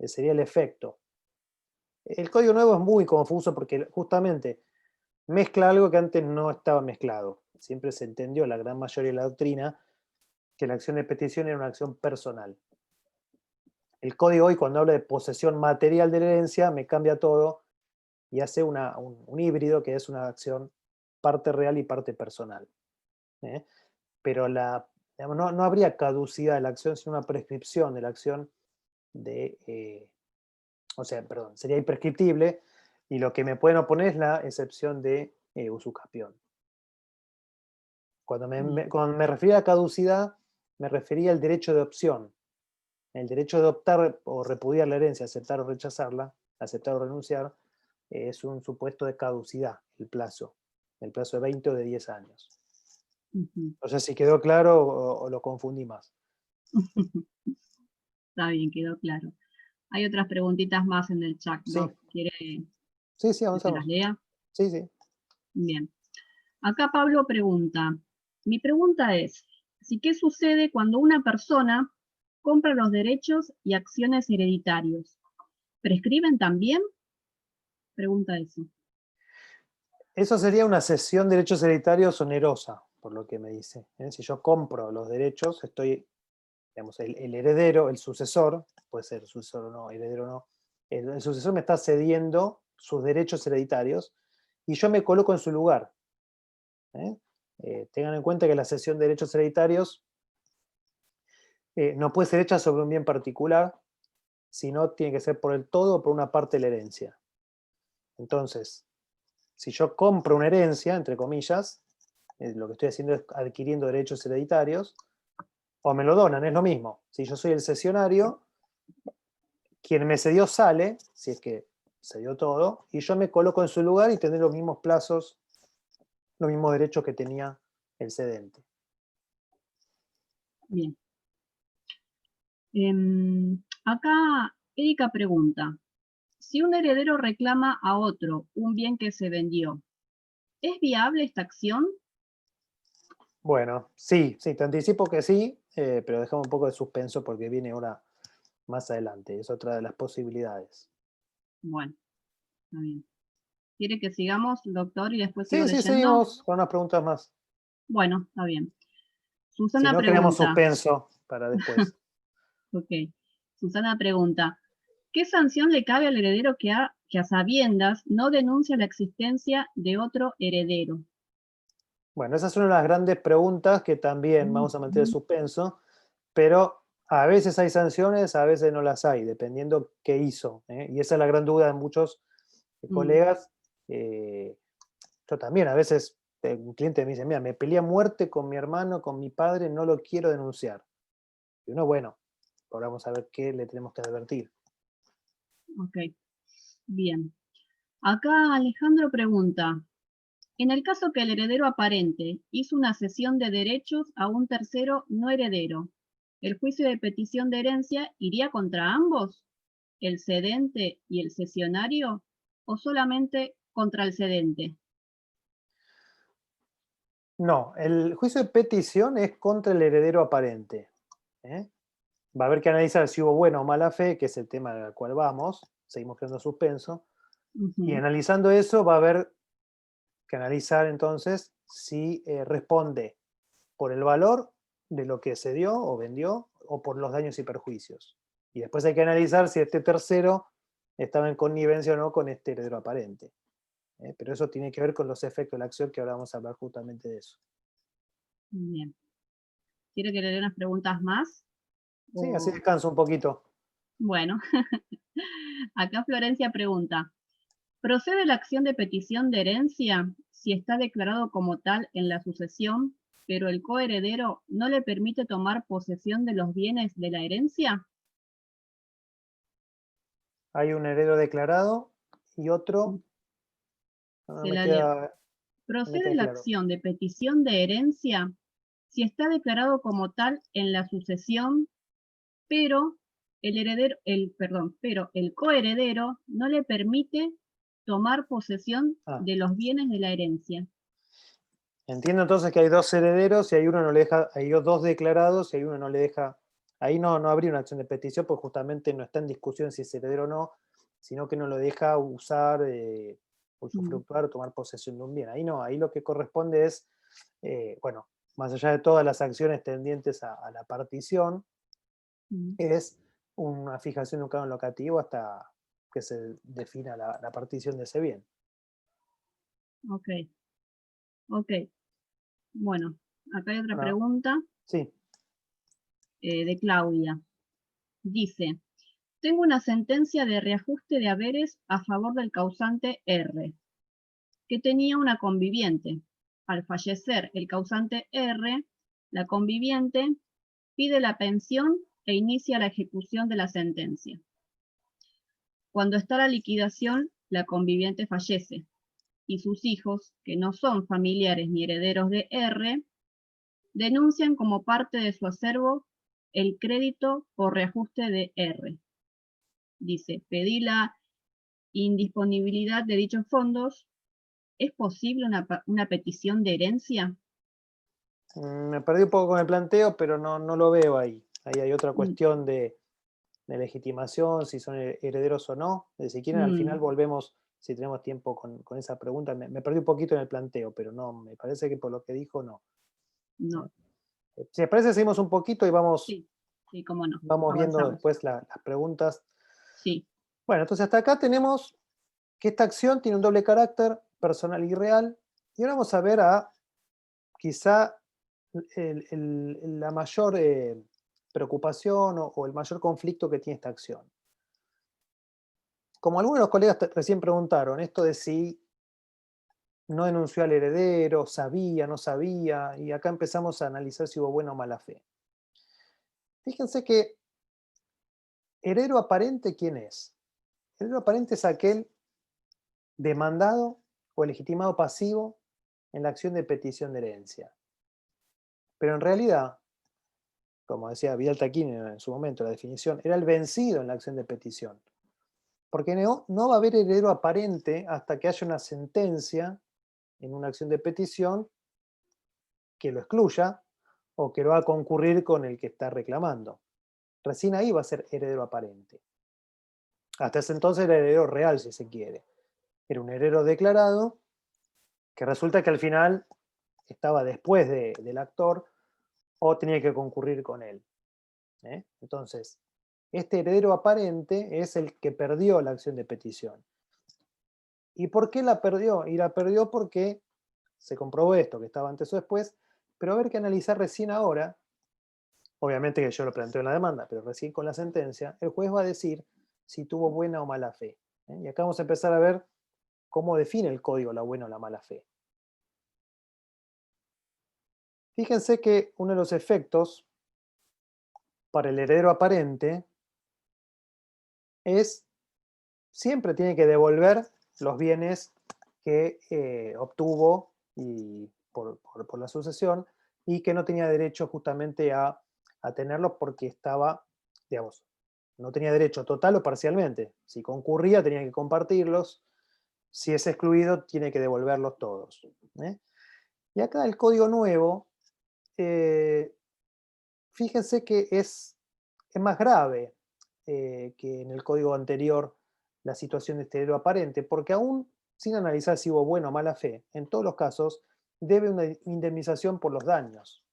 Sería el efecto. El Código Nuevo es muy confuso porque justamente mezcla algo que antes no estaba mezclado. Siempre se entendió, la gran mayoría de la doctrina, que la acción de petición era una acción personal. El código hoy, cuando habla de posesión material de la herencia, me cambia todo y hace un híbrido que es una acción parte real y parte personal. Pero digamos, no habría caducidad de la acción, sino una prescripción de la acción sería imprescriptible, y lo que me pueden oponer es la excepción de usucapión. Cuando me refería a caducidad, me refería al derecho de opción. El derecho de optar o repudiar la herencia, aceptar o rechazarla, aceptar o renunciar, es un supuesto de caducidad, el plazo de 20 o de 10 años. No sé si quedó claro o lo confundí más. Está bien, quedó claro. Hay otras preguntitas más en el chat, ¿no? Sí. ¿Quiere Sí, que se las avanzamos. lea? Sí, sí. Bien. Acá Pablo pregunta, mi pregunta es, ¿qué sucede cuando una persona compra los derechos y acciones hereditarios? ¿Prescriben también? Pregunta eso. Eso sería una cesión de derechos hereditarios onerosa, por lo que me dice. Si yo compro los derechos, estoy, digamos, el heredero, el sucesor, puede ser sucesor o no, heredero o no, el sucesor me está cediendo sus derechos hereditarios y yo me coloco en su lugar. Tengan en cuenta que la cesión de derechos hereditarios no puede ser hecha sobre un bien particular, sino tiene que ser por el todo o por una parte de la herencia. Entonces, si yo compro una herencia, entre comillas, lo que estoy haciendo es adquiriendo derechos hereditarios, o me lo donan, es lo mismo. Si yo soy el cesionario, quien me cedió sale, si es que cedió todo, y yo me coloco en su lugar y tendré los mismos plazos, los mismos derechos que tenía el cedente. Bien. Acá Erika pregunta, si un heredero reclama a otro un bien que se vendió, ¿es viable esta acción? Bueno, sí, te anticipo que sí, pero dejamos un poco de suspenso porque viene ahora más adelante, es otra de las posibilidades. Bueno, está bien. ¿Quiere que sigamos, doctor, y después sigo Sí, leyendo? seguimos con unas preguntas más. Bueno, está bien. Si Susana no, creamos pregunta, suspenso para después. ok. Susana pregunta, ¿qué sanción le cabe al heredero que a sabiendas no denuncia la existencia de otro heredero? Bueno, esa es una de las grandes preguntas que también vamos a mantener suspenso, pero a veces hay sanciones, a veces no las hay, dependiendo qué hizo. Y esa es la gran duda de muchos colegas. Yo también, a veces un cliente me dice, mira, me peleé a muerte con mi hermano, con mi padre, no lo quiero denunciar. Y uno, bueno, ahora vamos a ver qué le tenemos que advertir. Ok, bien. Acá Alejandro pregunta, en el caso que el heredero aparente hizo una cesión de derechos a un tercero no heredero, ¿el juicio de petición de herencia iría contra ambos, el cedente y el cesionario, o solamente contra el cedente? No, el juicio de petición es contra el heredero aparente. Va a haber que analizar si hubo buena o mala fe, que es el tema al cual vamos, seguimos creando suspenso, y analizando eso va a haber que analizar entonces si responde por el valor de lo que se dio o vendió o por los daños y perjuicios. Y después hay que analizar si este tercero estaba en connivencia o no con este heredero aparente. Pero eso tiene que ver con los efectos de la acción, que ahora vamos a hablar justamente de eso. Bien. ¿Quiere que le dé unas preguntas más? Sí, así descanso un poquito. Bueno, acá Florencia pregunta, ¿procede la acción de petición de herencia si está declarado como tal en la sucesión, pero el coheredero no le permite tomar posesión de los bienes de la herencia? Hay un heredero declarado y otro, no Se me la leo. queda, no me ¿Procede queda la claro. acción de petición de herencia si está declarado como tal en la sucesión, pero pero el coheredero no le permite tomar posesión Ah, de los bienes de la herencia? entiendo entonces que hay dos herederos y hay uno no le deja, hay dos declarados y hay uno no le deja. Ahí no habría una acción de petición, porque justamente no está en discusión si es heredero o no, sino que no lo deja usar, usufructuar o tomar posesión de un bien. Ahí no, ahí lo que corresponde es, bueno, más allá de todas las acciones tendientes a la partición, es una fijación de un canon locativo hasta que se defina la partición de ese bien. Ok, ok. Bueno, acá hay otra Bueno, pregunta sí. de Claudia. Dice, tengo una sentencia de reajuste de haberes a favor del causante R, que tenía una conviviente. Al fallecer el causante R, la conviviente pide la pensión e inicia la ejecución de la sentencia. Cuando está la liquidación, la conviviente fallece y sus hijos, que no son familiares ni herederos de R, denuncian como parte de su acervo el crédito por reajuste de R. Dice, pedí la indisponibilidad de dichos fondos. ¿Es posible una petición de herencia? Me perdí un poco con el planteo, pero no lo veo ahí. Ahí hay otra Mm, cuestión de legitimación, si son herederos o no. Si quieren, al final mm, volvemos, si tenemos tiempo, con esa pregunta. Me perdí un poquito en el planteo, pero no, me parece que por lo que dijo, no. no, Si les parece, seguimos un poquito y vamos, sí, sí, cómo no, vamos viendo avanzamos. después las preguntas. Sí, Bueno, entonces hasta acá tenemos que esta acción tiene un doble carácter, personal y real. Y ahora vamos a ver quizá la mayor preocupación o el mayor conflicto que tiene esta acción. Como algunos de los colegas recién preguntaron, esto de si no denunció al heredero, sabía, no sabía, y acá empezamos a analizar si hubo buena o mala fe. Fíjense que heredero aparente, ¿quién es? Heredero aparente es aquel demandado o legitimado pasivo en la acción de petición de herencia. Pero en realidad, como decía Vidal Taquín en su momento, la definición, era el vencido en la acción de petición. Porque no va a haber heredero aparente hasta que haya una sentencia en una acción de petición que lo excluya o que lo va a concurrir con el que está reclamando. Recién ahí va a ser heredero aparente. Hasta ese entonces era heredero real, si se quiere. Era un heredero declarado que resulta que al final estaba después del actor o tenía que concurrir con él. Entonces, este heredero aparente es el que perdió la acción de petición. ¿Y por qué la perdió? Y la perdió porque se comprobó esto, que estaba antes o después, pero va a haber que analizar recién ahora, obviamente que yo lo planteo en la demanda, pero recién con la sentencia, el juez va a decir si tuvo buena o mala fe. Y acá vamos a empezar a ver cómo define el código la buena o la mala fe. Fíjense que uno de los efectos para el heredero aparente es siempre tiene que devolver los bienes que obtuvo por la sucesión y que no tenía derecho justamente a tenerlos porque estaba, digamos, no tenía derecho total o parcialmente. Si concurría tenía que compartirlos, si es excluido tiene que devolverlos todos. Y acá el código nuevo, fíjense que es más grave que en el código anterior la situación de este heredero aparente, porque aún sin analizar si hubo buena o mala fe, en todos los casos debe una indemnización por los daños.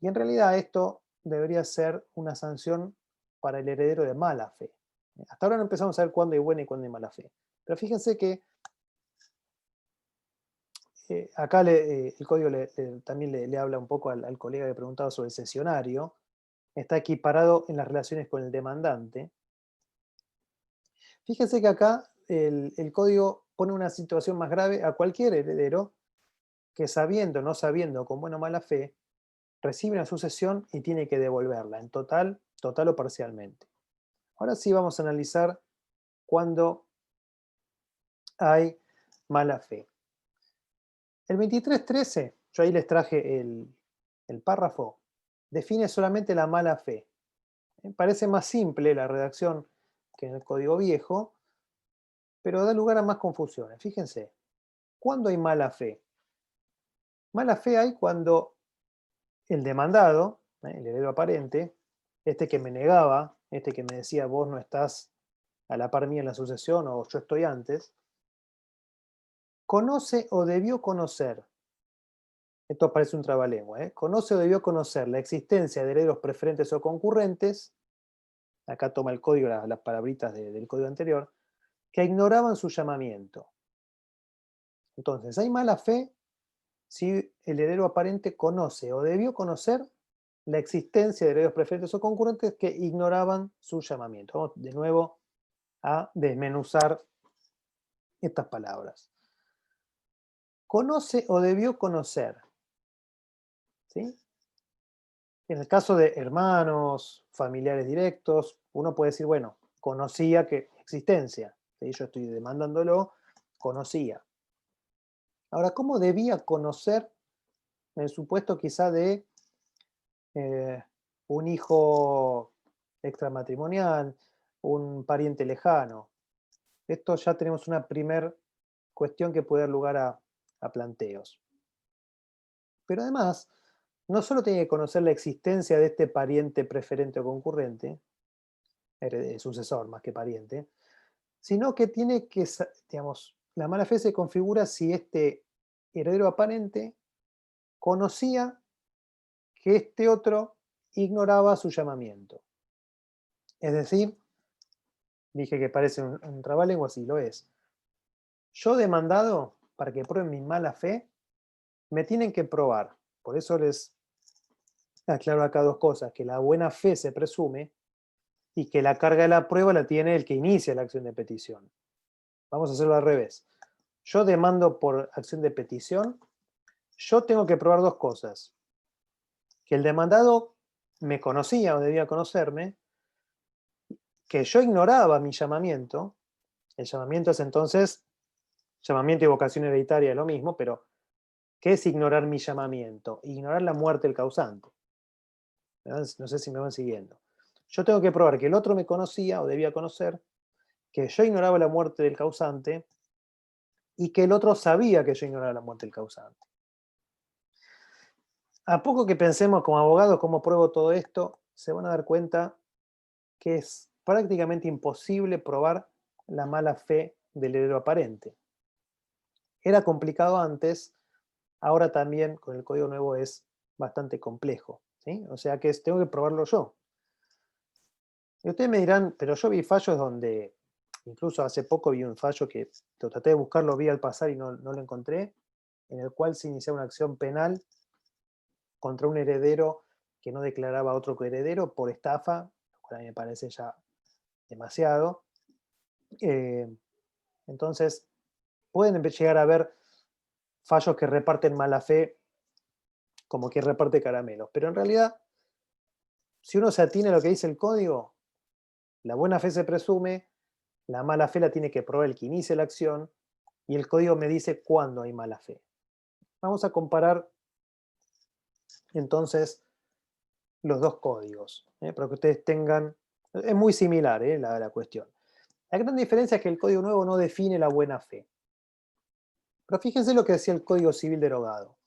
Y en realidad esto debería ser una sanción para el heredero de mala fe. Hasta ahora no empezamos a ver cuándo hay buena y cuándo hay mala fe. Pero fíjense que acá el código también le habla un poco al colega que preguntaba sobre el cesionario. Está equiparado en las relaciones con el demandante. Fíjense que acá el código pone una situación más grave a cualquier heredero que sabiendo o no sabiendo, con buena o mala fe, recibe una sucesión y tiene que devolverla en total o parcialmente. Ahora sí vamos a analizar cuando hay mala fe. El 2313, yo ahí les traje el párrafo, define solamente la mala fe. Parece más simple la redacción que en el código viejo, pero da lugar a más confusiones. Fíjense, ¿cuándo hay mala fe? Mala fe hay cuando el demandado, el heredero aparente, este que me negaba, este que me decía vos no estás a la par mía en la sucesión o yo estoy antes, conoce o debió conocer, esto parece un trabalengua, conoce o debió conocer la existencia de herederos preferentes o concurrentes, acá toma el código, las palabritas del código anterior, que ignoraban su llamamiento. Entonces, hay mala fe si el heredero aparente conoce o debió conocer la existencia de herederos preferentes o concurrentes que ignoraban su llamamiento. Vamos de nuevo a desmenuzar estas palabras. Conoce o debió conocer. ¿Sí? En el caso de hermanos, familiares directos, uno puede decir, bueno, conocía que existencia. ¿Sí? Yo estoy demandándolo, conocía. Ahora, ¿cómo debía conocer en el supuesto quizá de un hijo extramatrimonial, un pariente lejano. Esto ya tenemos una primer cuestión que puede dar lugar a planteos. Pero además, no solo tiene que conocer la existencia de este pariente preferente o concurrente, sucesor más que pariente, sino que tiene que, digamos, la mala fe se configura si este heredero aparente conocía que este otro ignoraba su llamamiento. Es decir, dije que parece un trabalenguas y lo es. Yo demandado, para que prueben mi mala fe, me tienen que probar. Por eso les aclaro acá dos cosas, que la buena fe se presume y que la carga de la prueba la tiene el que inicia la acción de petición. Vamos a hacerlo al revés. Yo demando por acción de petición, yo tengo que probar dos cosas. Que el demandado me conocía o debía conocerme, que yo ignoraba mi llamamiento. El llamamiento es entonces, llamamiento y vocación hereditaria es lo mismo, pero ¿qué es ignorar mi llamamiento? Ignorar la muerte del causante. No sé si me van siguiendo. Yo tengo que probar que el otro me conocía o debía conocer, que yo ignoraba la muerte del causante y que el otro sabía que yo ignoraba la muerte del causante. A poco que pensemos como abogados cómo pruebo todo esto, se van a dar cuenta que es prácticamente imposible probar la mala fe del heredero aparente. Era complicado antes, ahora también con el código nuevo es bastante complejo, ¿sí? O sea que tengo que probarlo yo. Y ustedes me dirán, pero yo vi fallos donde, incluso hace poco vi un fallo que traté de buscarlo, vi al pasar y no lo encontré, en el cual se inició una acción penal contra un heredero que no declaraba a otro coheredero por estafa, lo cual a mí me parece ya demasiado. Entonces, pueden llegar a haber fallos que reparten mala fe como que reparte caramelos, pero en realidad, si uno se atiene a lo que dice el código, la buena fe se presume, la mala fe la tiene que probar el que inicia la acción, y el código me dice cuándo hay mala fe. Vamos a comparar entonces los dos códigos, para que ustedes tengan, es muy similar la cuestión. La gran diferencia es que el código nuevo no define la buena fe. Pero fíjense lo que decía el Código Civil derogado.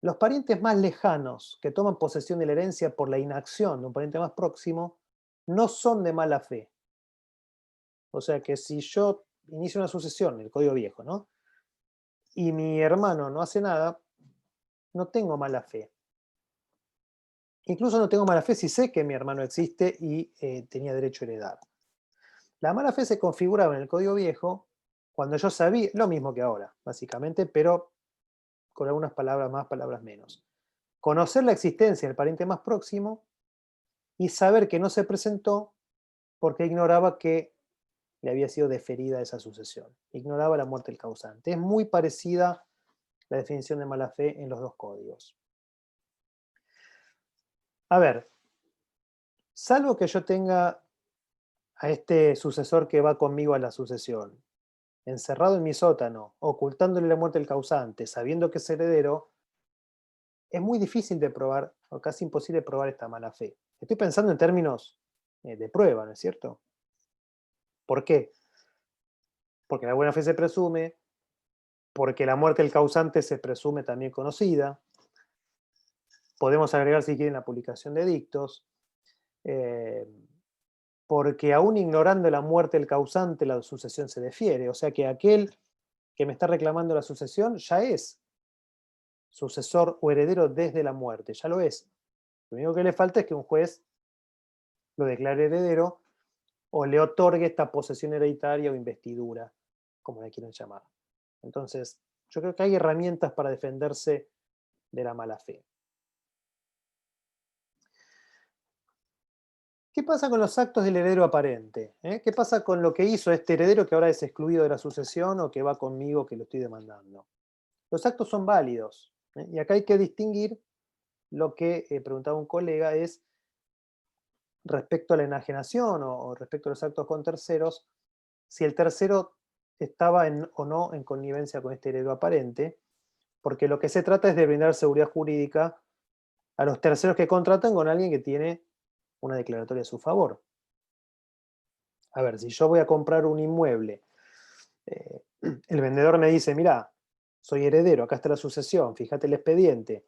Los parientes más lejanos que toman posesión de la herencia por la inacción de un pariente más próximo no son de mala fe. O sea que si yo inicio una sucesión, el código viejo, ¿no? Y mi hermano no hace nada, no tengo mala fe. Incluso no tengo mala fe si sé que mi hermano existe y tenía derecho a heredar. La mala fe se configuraba en el código viejo cuando yo sabía, lo mismo que ahora, básicamente, pero con algunas palabras más, palabras menos. Conocer la existencia del pariente más próximo y saber que no se presentó porque ignoraba que le había sido deferida esa sucesión. Ignoraba la muerte del causante. Es muy parecida la definición de mala fe en los dos códigos. A ver, salvo que yo tenga a este sucesor que va conmigo a la sucesión, encerrado en mi sótano, ocultándole la muerte del causante, sabiendo que es heredero, es muy difícil de probar, o casi imposible probar esta mala fe. Estoy pensando en términos de prueba, ¿no es cierto? ¿Por qué? Porque la buena fe se presume, porque la muerte del causante se presume también conocida. Podemos agregar, si quieren, la publicación de edictos. Porque aún ignorando la muerte del causante, la sucesión se defiere. O sea que aquel que me está reclamando la sucesión ya es sucesor o heredero desde la muerte, ya lo es. Lo único que le falta es que un juez lo declare heredero o le otorgue esta posesión hereditaria o investidura, como le quieran llamar. Entonces, yo creo que hay herramientas para defenderse de la mala fe. ¿Qué pasa con los actos del heredero aparente? ¿Qué pasa con lo que hizo este heredero que ahora es excluido de la sucesión o que va conmigo que lo estoy demandando? Los actos son válidos. Y acá hay que distinguir lo que preguntaba un colega es respecto a la enajenación o respecto a los actos con terceros, si el tercero estaba o no en connivencia con este heredero aparente, porque lo que se trata es de brindar seguridad jurídica a los terceros que contratan con alguien que tiene una declaratoria a su favor. A ver, si yo voy a comprar un inmueble, el vendedor me dice, mira, soy heredero, acá está la sucesión, fíjate el expediente,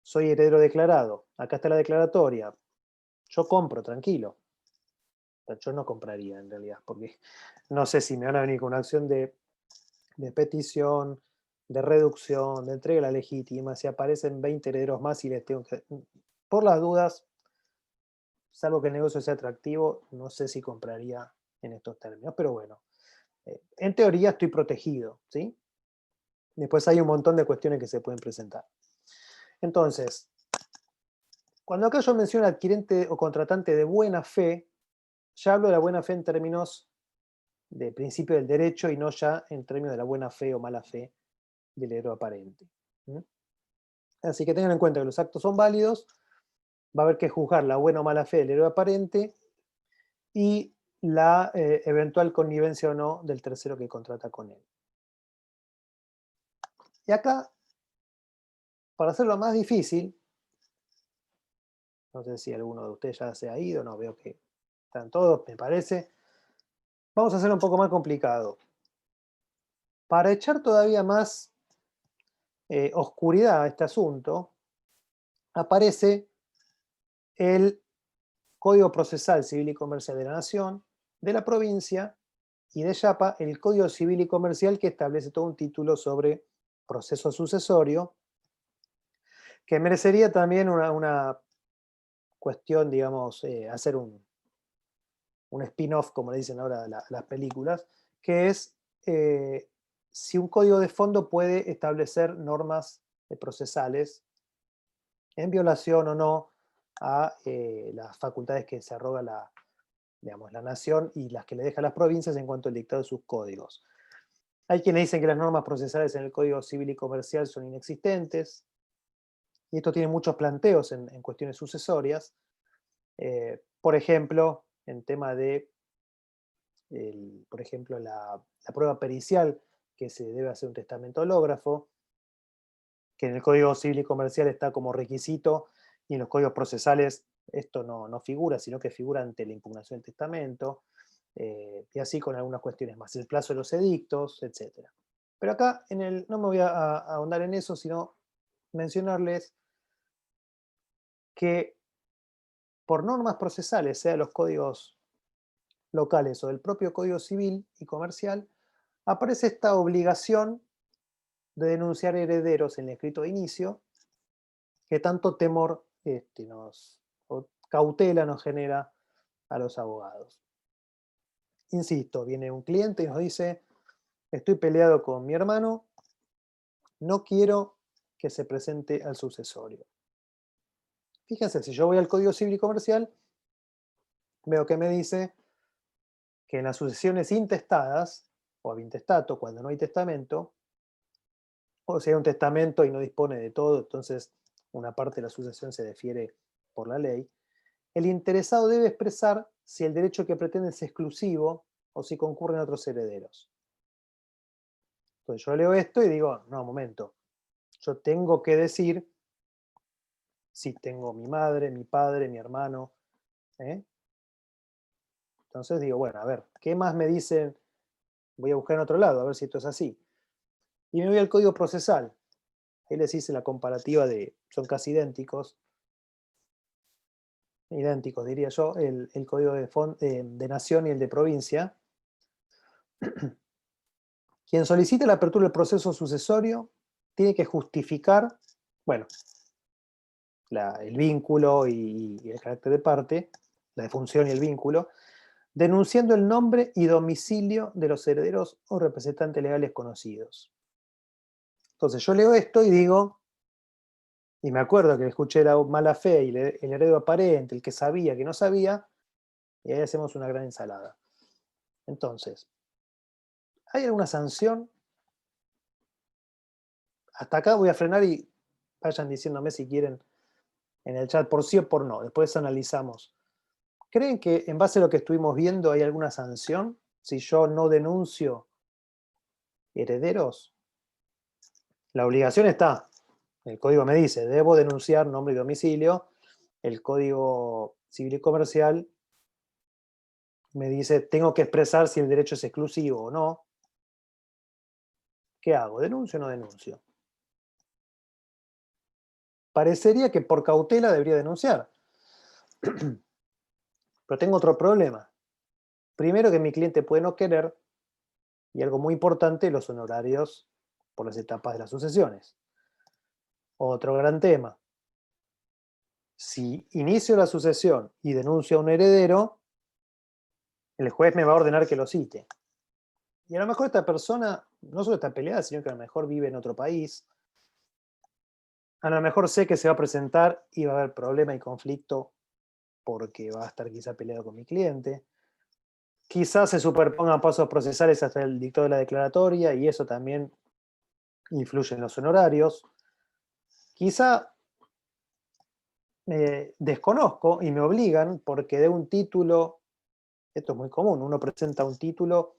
soy heredero declarado, acá está la declaratoria, yo compro, tranquilo. Yo no compraría en realidad, porque no sé si me van a venir con una acción de petición, de reducción, de entrega a la legítima, si aparecen 20 herederos más y les tengo que... Por las dudas, salvo que el negocio sea atractivo, no sé si compraría en estos términos, pero bueno, en teoría estoy protegido, ¿sí? Después hay un montón de cuestiones que se pueden presentar. Entonces, cuando acá yo menciono adquirente o contratante de buena fe, ya hablo de la buena fe en términos de principio del derecho y no ya en términos de la buena fe o mala fe del heredero aparente. ¿Mm? Así que tengan en cuenta que los actos son válidos, va a haber que juzgar la buena o mala fe del heredero aparente y la eventual connivencia o no del tercero que contrata con él. Y acá, para hacerlo más difícil, no sé si alguno de ustedes ya se ha ido, no veo que están todos, me parece. Vamos a hacerlo un poco más complicado. Para echar todavía más oscuridad a este asunto, aparece el Código Procesal Civil y Comercial de la Nación, de la provincia y de Yapa, el Código Civil y Comercial que establece todo un título sobre proceso sucesorio, que merecería también una cuestión, digamos, hacer un spin-off, como le dicen ahora las películas, que es si un código de fondo puede establecer normas procesales en violación o no a las facultades que se arroga digamos, la nación y las que le deja a las provincias en cuanto al dictado de sus códigos. Hay quienes dicen que las normas procesales en el Código Civil y Comercial son inexistentes, y esto tiene muchos planteos en cuestiones sucesorias. Por ejemplo, en tema de, por ejemplo, la prueba pericial, que se debe hacer un testamento hológrafo, que en el Código Civil y Comercial está como requisito, y en los códigos procesales esto no figura, sino que figura ante la impugnación del testamento, y así con algunas cuestiones más, el plazo de los edictos, etc. Pero acá no me voy a ahondar en eso, sino mencionarles que por normas procesales, sea los códigos locales o del propio Código Civil y Comercial, aparece esta obligación de denunciar herederos en el escrito de inicio, que tanto temor o cautela nos genera a los abogados. Insisto, viene un cliente y nos dice, estoy peleado con mi hermano, no quiero que se presente al sucesorio. Fíjense, si yo voy al Código Civil y Comercial, veo que me dice que en las sucesiones intestadas, o ab intestato, cuando no hay testamento, o si hay un testamento y no dispone de todo, entonces una parte de la sucesión se defiere por la ley, el interesado debe expresar si el derecho que pretende es exclusivo o si concurren otros herederos. Entonces yo leo esto y digo, no, un momento, yo tengo que decir si tengo mi madre, mi padre, mi hermano. Entonces digo, bueno, a ver, ¿qué más me dicen? Voy a buscar en otro lado, a ver si esto es así. Y me voy al código procesal. Ahí les hice la comparativa son casi idénticos diría yo, el código de nación y el de provincia. Quien solicite la apertura del proceso sucesorio tiene que justificar, bueno, el vínculo y el carácter de parte, la defunción y el vínculo, denunciando el nombre y domicilio de los herederos o representantes legales conocidos. Entonces yo leo esto y digo, y me acuerdo que escuché la mala fe y el heredero aparente, el que sabía, que no sabía, y ahí hacemos una gran ensalada. Entonces, ¿hay alguna sanción? Hasta acá voy a frenar y vayan diciéndome si quieren en el chat por sí o por no. Después analizamos. ¿Creen que en base a lo que estuvimos viendo hay alguna sanción si yo no denuncio herederos? La obligación está. El código me dice, debo denunciar nombre y domicilio. El Código Civil y Comercial me dice, tengo que expresar si el derecho es exclusivo o no. ¿Qué hago? ¿Denuncio o no denuncio? Parecería que por cautela debería denunciar. Pero tengo otro problema. Primero, que mi cliente puede no querer, y algo muy importante, los honorarios por las etapas de las sucesiones. Otro gran tema. Si inicio la sucesión y denuncio a un heredero, el juez me va a ordenar que lo cite. Y a lo mejor esta persona no solo está peleada, sino que a lo mejor vive en otro país. A lo mejor sé que se va a presentar y va a haber problema y conflicto porque va a estar quizá peleado con mi cliente. Quizás se superpongan pasos procesales hasta el dictado de la declaratoria y eso también influye en los honorarios. Quizá desconozco y me obligan porque de un título, esto es muy común, uno presenta un título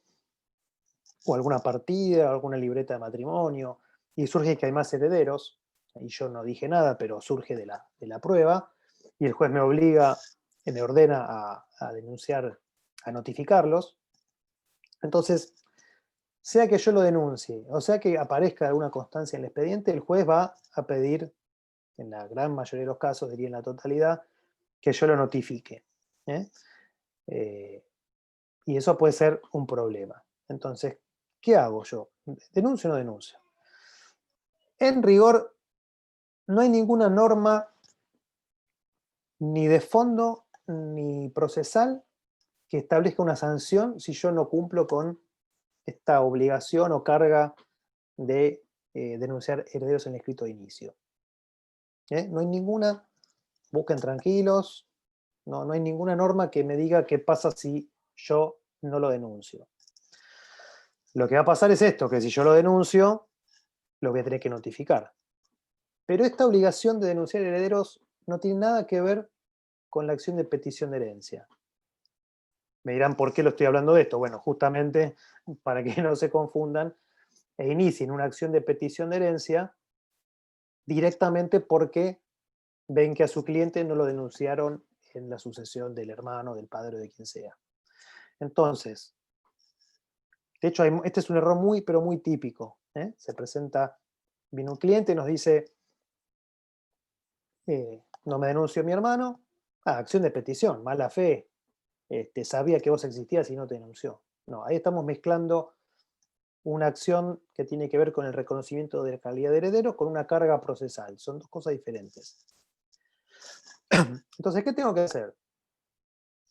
o alguna partida, o alguna libreta de matrimonio y surge que hay más herederos, y yo no dije nada, pero surge de la prueba, y el juez me obliga, me ordena a denunciar, a notificarlos. Entonces, sea que yo lo denuncie, o sea que aparezca alguna constancia en el expediente, el juez va a pedir, en la gran mayoría de los casos, diría en la totalidad, que yo lo notifique. Y eso puede ser un problema. Entonces, ¿qué hago yo? ¿Denuncio o no denuncio? En rigor, no hay ninguna norma ni de fondo ni procesal que establezca una sanción si yo no cumplo con esta obligación o carga de denunciar herederos en el escrito de inicio. No hay ninguna, busquen tranquilos, no hay ninguna norma que me diga qué pasa si yo no lo denuncio. Lo que va a pasar es esto, que si yo lo denuncio, lo voy a tener que notificar. Pero esta obligación de denunciar herederos no tiene nada que ver con la acción de petición de herencia. Me dirán, ¿por qué lo estoy hablando de esto? Bueno, justamente para que no se confundan e inicien una acción de petición de herencia directamente porque ven que a su cliente no lo denunciaron en la sucesión del hermano, del padre o de quien sea. Entonces, de hecho, este es un error muy, pero muy típico. Se presenta, viene un cliente y nos dice, no me denunció mi hermano, acción de petición, mala fe, sabía que vos existías y no te denunció. No, ahí estamos mezclando una acción que tiene que ver con el reconocimiento de la calidad de heredero con una carga procesal. Son dos cosas diferentes. Entonces, ¿qué tengo que hacer?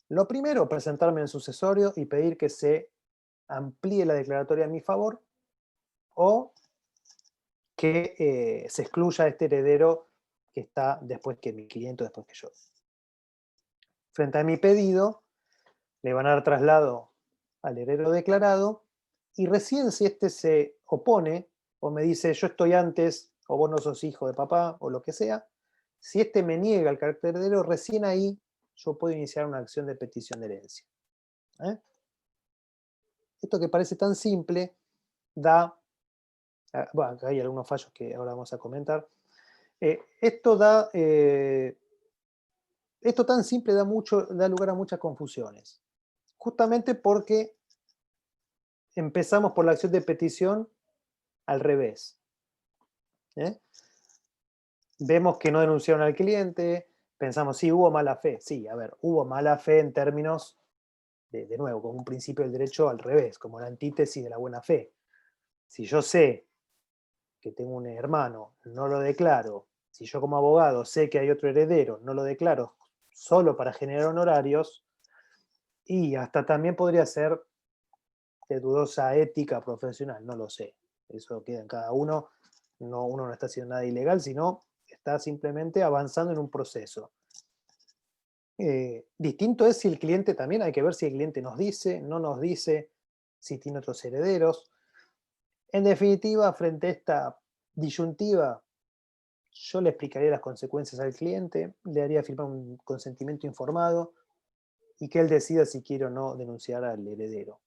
Lo primero, presentarme en sucesorio y pedir que se amplíe la declaratoria a mi favor o que se excluya a este heredero que está después que mi cliente o después que yo. Frente a mi pedido, le van a dar traslado al heredero declarado y recién si este se opone o me dice yo estoy antes o vos no sos hijo de papá o lo que sea, si este me niega el carácter heredero, recién ahí yo puedo iniciar una acción de petición de herencia. Esto que parece tan simple da, bueno, acá hay algunos fallos que ahora vamos a comentar, esto tan simple da lugar a muchas confusiones, justamente porque empezamos por la acción de petición al revés. Vemos que no denunciaron al cliente, pensamos, sí, hubo mala fe. Sí, a ver, hubo mala fe en términos, de nuevo, como un principio del derecho al revés, como la antítesis de la buena fe. Si yo sé que tengo un hermano, no lo declaro, si yo como abogado sé que hay otro heredero, no lo declaro solo para generar honorarios, y hasta también podría ser de dudosa ética profesional, no lo sé. Eso queda en cada uno. Uno no está haciendo nada ilegal, sino está simplemente avanzando en un proceso. Distinto es si el cliente también, hay que ver si el cliente nos dice, no nos dice, si tiene otros herederos. En definitiva, frente a esta disyuntiva, yo le explicaría las consecuencias al cliente, le haría firmar un consentimiento informado y que él decida si quiere o no denunciar al heredero.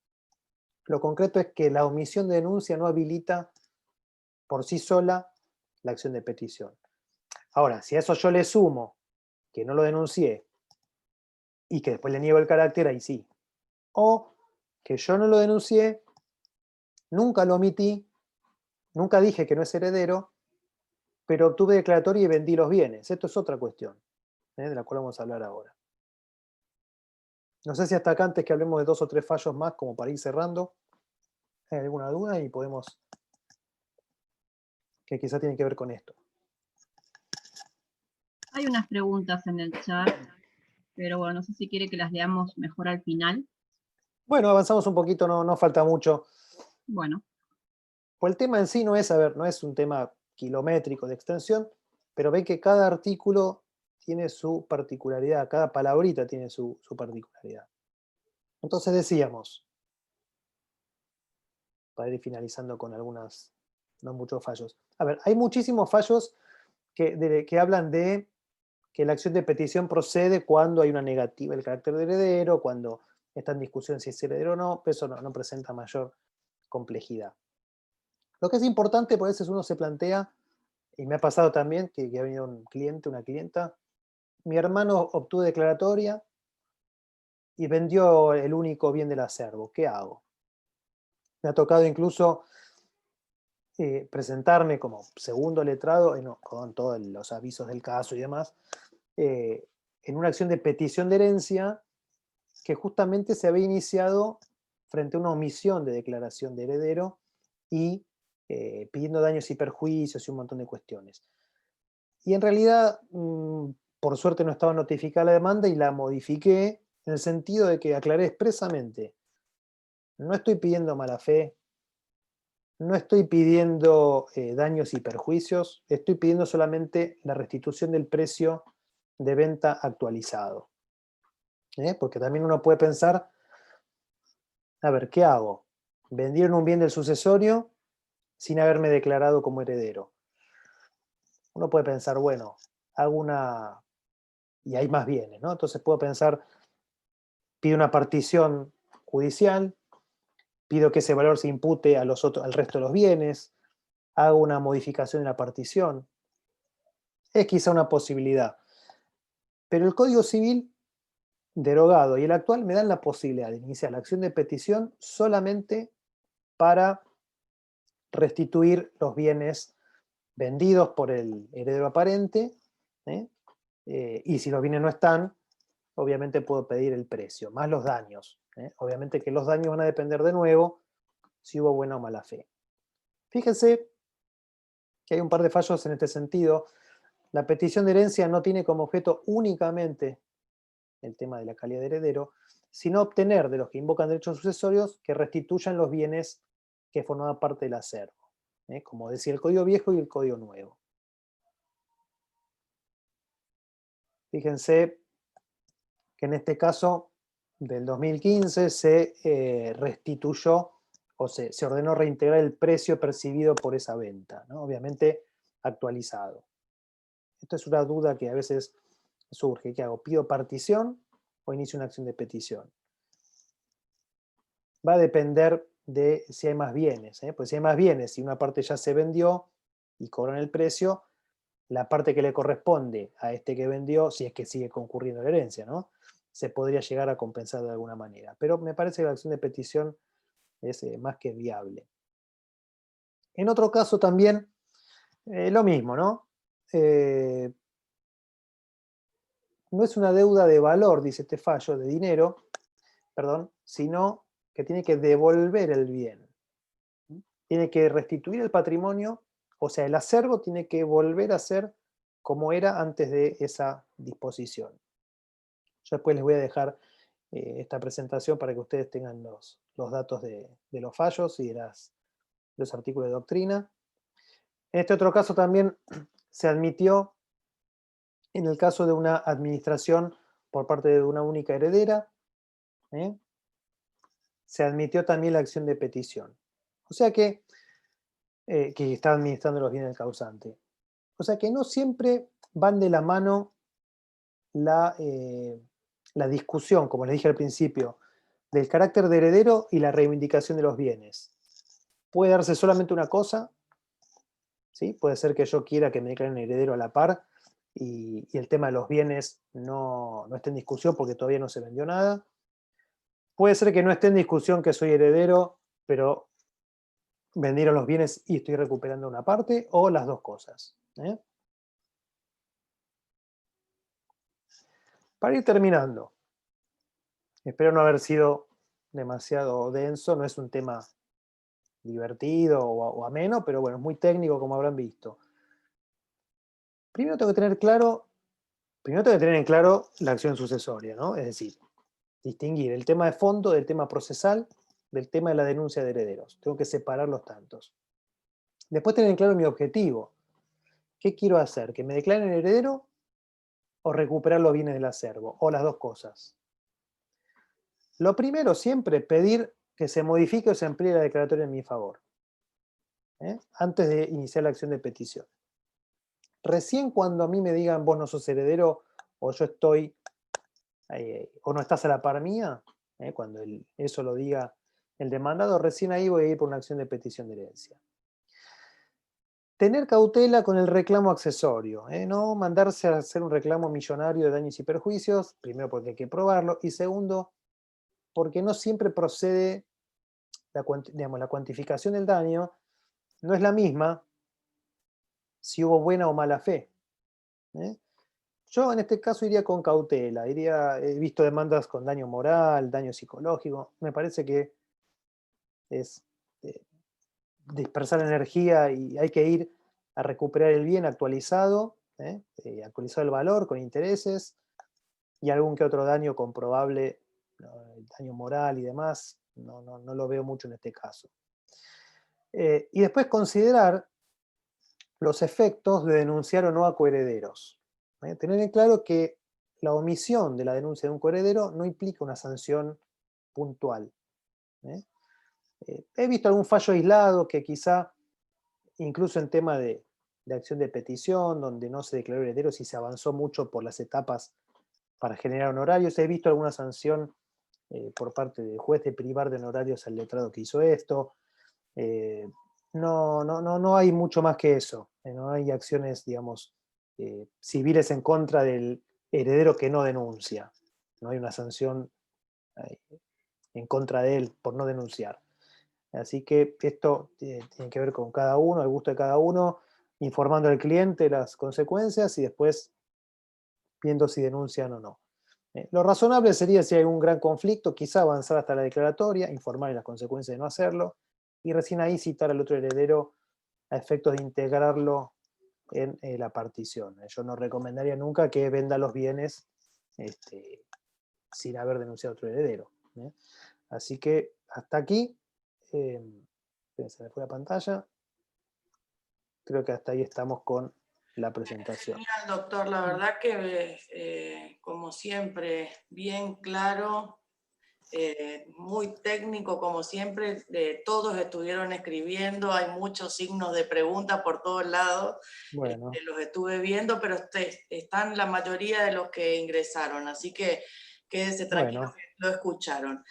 Lo concreto es que la omisión de denuncia no habilita por sí sola la acción de petición. Ahora, si a eso yo le sumo que no lo denuncié y que después le niego el carácter, ahí sí. O que yo no lo denuncié, nunca lo omití, nunca dije que no es heredero, pero obtuve declaratoria y vendí los bienes. Esto es otra cuestión, de la cual vamos a hablar ahora. No sé si hasta acá, antes que hablemos de 2 o 3 fallos más, como para ir cerrando, ¿hay alguna duda? Y podemos, que quizá tiene que ver con esto. Hay unas preguntas en el chat, pero bueno, no sé si quiere que las leamos mejor al final. Bueno, avanzamos un poquito, no falta mucho. Bueno, Pues el tema en sí no es, a ver, no es un tema kilométrico de extensión, pero ve que cada artículo tiene su particularidad, cada palabrita tiene su particularidad. Entonces decíamos, para ir finalizando con algunas, no muchos fallos. A ver, hay muchísimos fallos que hablan de que la acción de petición procede cuando hay una negativa del carácter de heredero, cuando está en discusión si es heredero o no, pero eso no presenta mayor complejidad. Lo que es importante, por eso uno se plantea, y me ha pasado también, que ha venido un cliente, una clienta, mi hermano obtuvo declaratoria y vendió el único bien del acervo, ¿qué hago? Me ha tocado incluso presentarme como segundo letrado, con todos los avisos del caso y demás, en una acción de petición de herencia que justamente se había iniciado frente a una omisión de declaración de heredero y pidiendo daños y perjuicios y un montón de cuestiones. Y en realidad, por suerte no estaba notificada la demanda y la modifiqué en el sentido de que aclaré expresamente, no estoy pidiendo mala fe, no estoy pidiendo daños y perjuicios, estoy pidiendo solamente la restitución del precio de venta actualizado. Porque también uno puede pensar, a ver, ¿qué hago? Vendieron un bien del sucesorio sin haberme declarado como heredero. Uno puede pensar, bueno, hago una... y hay más bienes, ¿no? Entonces puedo pensar, pido una partición judicial, pido que ese valor se impute al resto de los bienes, hago una modificación en la partición. Es quizá una posibilidad. Pero el Código Civil derogado y el actual me dan la posibilidad de iniciar la acción de petición solamente para restituir los bienes vendidos por el heredero aparente, y si los bienes no están, obviamente puedo pedir el precio, más los daños. Obviamente que los daños van a depender de nuevo si hubo buena o mala fe. Fíjense que hay un par de fallos en este sentido. La petición de herencia no tiene como objeto únicamente el tema de la calidad de heredero, sino obtener de los que invocan derechos sucesorios que restituyan los bienes que formaban parte del acervo, como decía el Código Viejo y el Código Nuevo. Fíjense que en este caso del 2015 se restituyó o se ordenó reintegrar el precio percibido por esa venta, ¿no? Obviamente actualizado. Esto es una duda que a veces surge. ¿Qué hago? ¿Pido partición o inicio una acción de petición? Va a depender de si hay más bienes, pues si hay más bienes, si una parte ya se vendió y cobran el precio, la parte que le corresponde a este que vendió, si es que sigue concurriendo la herencia, ¿no? Se podría llegar a compensar de alguna manera. Pero me parece que la acción de petición es más que viable. En otro caso también, lo mismo, ¿no? No es una deuda de valor, dice este fallo, de dinero, perdón, sino que tiene que devolver el bien. Tiene que restituir el patrimonio, o sea, el acervo tiene que volver a ser como era antes de esa disposición. Yo después les voy a dejar esta presentación para que ustedes tengan los datos de los fallos y de los artículos de doctrina. En este otro caso también se admitió, en el caso de una administración por parte de una única heredera, se admitió también la acción de petición. O sea que está administrando los bienes del causante. O sea que no siempre van de la mano la discusión, como les dije al principio, del carácter de heredero y la reivindicación de los bienes. Puede darse solamente una cosa, ¿sí? Puede ser que yo quiera que me declaren heredero a la par y el tema de los bienes no esté en discusión porque todavía no se vendió nada. Puede ser que no esté en discusión que soy heredero, pero vendieron los bienes y estoy recuperando una parte, o las dos cosas. Para ir terminando, espero no haber sido demasiado denso, no es un tema divertido o ameno, pero bueno, es muy técnico como habrán visto. Primero tengo que tener en claro la acción sucesoria, ¿no? Es decir, distinguir el tema de fondo del tema procesal del tema de la denuncia de herederos. Tengo que separar los tantos. Después tener en claro mi objetivo. ¿Qué quiero hacer? ¿Que me declaren heredero o recuperar los bienes del acervo? O las dos cosas. Lo primero siempre, pedir que se modifique o se amplíe la declaratoria en mi favor, antes de iniciar la acción de petición. Recién cuando a mí me digan vos no sos heredero o yo estoy, o no estás a la par mía, cuando eso lo diga el demandado, recién ahí voy a ir por una acción de petición de herencia. Tener cautela con el reclamo accesorio, no mandarse a hacer un reclamo millonario de daños y perjuicios, primero porque hay que probarlo, y segundo, porque no siempre procede la cuantificación del daño, no es la misma si hubo buena o mala fe. Yo en este caso iría con cautela, he visto demandas con daño moral, daño psicológico, me parece que es dispersar energía y hay que ir a recuperar el bien actualizado, actualizado el valor con intereses y algún que otro daño comprobable, daño moral y demás, no lo veo mucho en este caso. Y después considerar los efectos de denunciar o no a coherederos. Tener en claro que la omisión de la denuncia de un coheredero no implica una sanción puntual. He visto algún fallo aislado que quizá, incluso en tema de acción de petición, donde no se declaró heredero, si se avanzó mucho por las etapas para generar honorarios, he visto alguna sanción por parte del juez de privar de honorarios al letrado que hizo esto. No hay mucho más que eso. No hay acciones, digamos, civiles en contra del heredero que no denuncia. No hay una sanción en contra de él por no denunciar. Así que esto tiene que ver con cada uno, el gusto de cada uno, informando al cliente las consecuencias y después viendo si denuncian o no. Lo razonable sería, si hay un gran conflicto, quizá avanzar hasta la declaratoria, informar de las consecuencias de no hacerlo, y recién ahí citar al otro heredero a efectos de integrarlo en la partición. Yo no recomendaría nunca que venda los bienes sin haber denunciado a otro heredero. Así que hasta aquí, se me fue la pantalla, creo que hasta ahí estamos con la presentación. Genial, doctor, la verdad que como siempre, bien claro, muy técnico como siempre, todos estuvieron escribiendo, hay muchos signos de pregunta por todos lados, Bueno. Los estuve viendo, pero están la mayoría de los que ingresaron, así que quédese tranquilo, Bueno. que lo escucharon.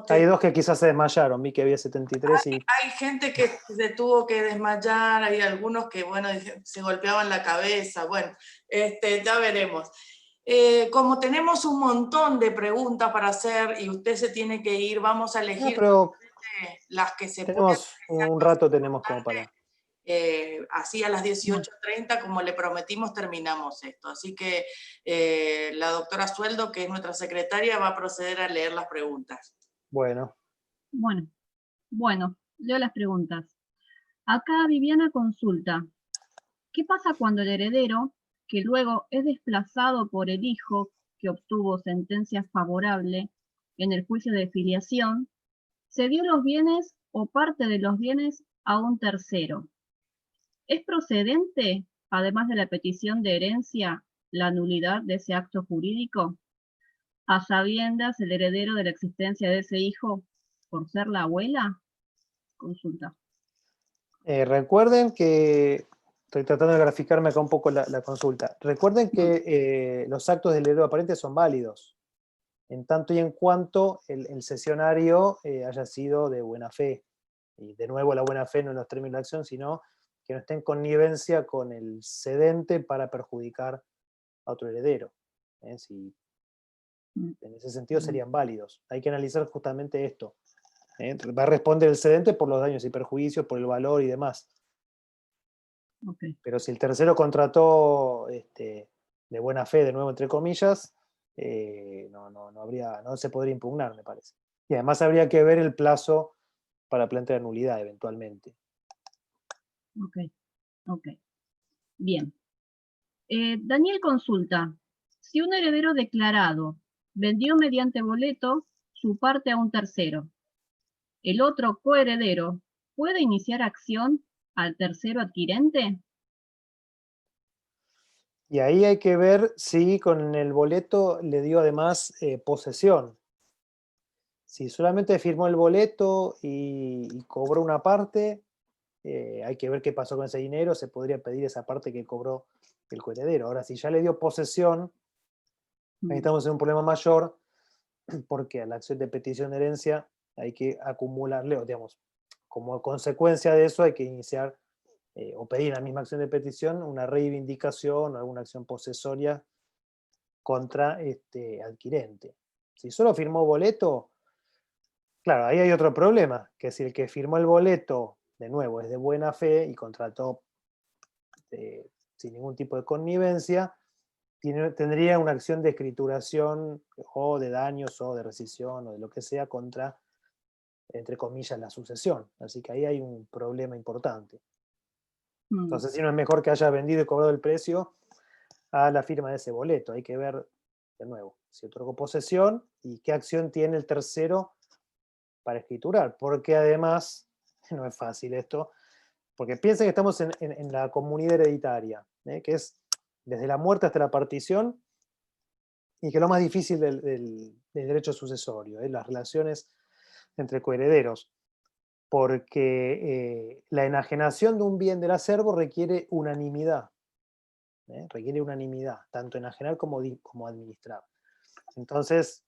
Hay dos que quizás se desmayaron, vi que había 73 y... Hay gente que se tuvo que desmayar, hay algunos que, bueno, se golpeaban la cabeza, bueno, ya veremos. Como tenemos un montón de preguntas para hacer y usted se tiene que ir, vamos a elegir pero las que se pueden. tenemos un rato, tenemos como para... Así a las 18:30, como le prometimos, terminamos esto. Así que la doctora Sueldo, que es nuestra secretaria, va a proceder a leer las preguntas. Bueno. Bueno, leo las preguntas. Acá Viviana consulta, ¿qué pasa cuando el heredero, que luego es desplazado por el hijo que obtuvo sentencia favorable en el juicio de filiación, cedió los bienes o parte de los bienes a un tercero? ¿Es procedente, además de la petición de herencia, la nulidad de ese acto jurídico? ¿A sabiendas el heredero de la existencia de ese hijo por ser la abuela? Consulta. Recuerden que, estoy tratando de graficarme acá un poco la consulta, recuerden que los actos del heredero aparente son válidos, en tanto y en cuanto el cesionario haya sido de buena fe. Y de nuevo, la buena fe no en los términos de la acción, sino que no esté en connivencia con el cedente para perjudicar a otro heredero. Si, en ese sentido serían válidos. Hay que analizar justamente esto. Va a responder el cedente por los daños y perjuicios, por el valor y demás. Okay. Pero si el tercero contrató de buena fe, de nuevo entre comillas, no se podría impugnar, me parece. Y además habría que ver el plazo para plantear nulidad eventualmente. Ok. Bien. Daniel consulta, si un heredero declarado vendió mediante boleto su parte a un tercero, ¿el otro coheredero puede iniciar acción al tercero adquirente? Y ahí hay que ver si con el boleto le dio además posesión. Si solamente firmó el boleto y cobró una parte, hay que ver qué pasó con ese dinero, se podría pedir esa parte que cobró el coheredero. Ahora, si ya le dio posesión, ahí estamos en un problema mayor, porque a la acción de petición de herencia hay que acumularle, o digamos, como consecuencia de eso hay que iniciar o pedir en la misma acción de petición una reivindicación o alguna acción posesoria contra este adquirente. Si solo firmó boleto, claro, ahí hay otro problema, que si el que firmó el boleto, de nuevo, es de buena fe y contrató sin ningún tipo de connivencia, tendría una acción de escrituración o de daños o de rescisión o de lo que sea contra, entre comillas, la sucesión. Así que ahí hay un problema importante. Entonces, si no es mejor que haya vendido y cobrado el precio a la firma de ese boleto. Hay que ver, de nuevo, si otorgó posesión y qué acción tiene el tercero para escriturar. Porque además, no es fácil esto, porque piensen que estamos en la comunidad hereditaria, que es desde la muerte hasta la partición, y que es lo más difícil del derecho sucesorio, las relaciones entre coherederos, porque la enajenación de un bien del acervo requiere unanimidad, tanto enajenar como administrar. Entonces,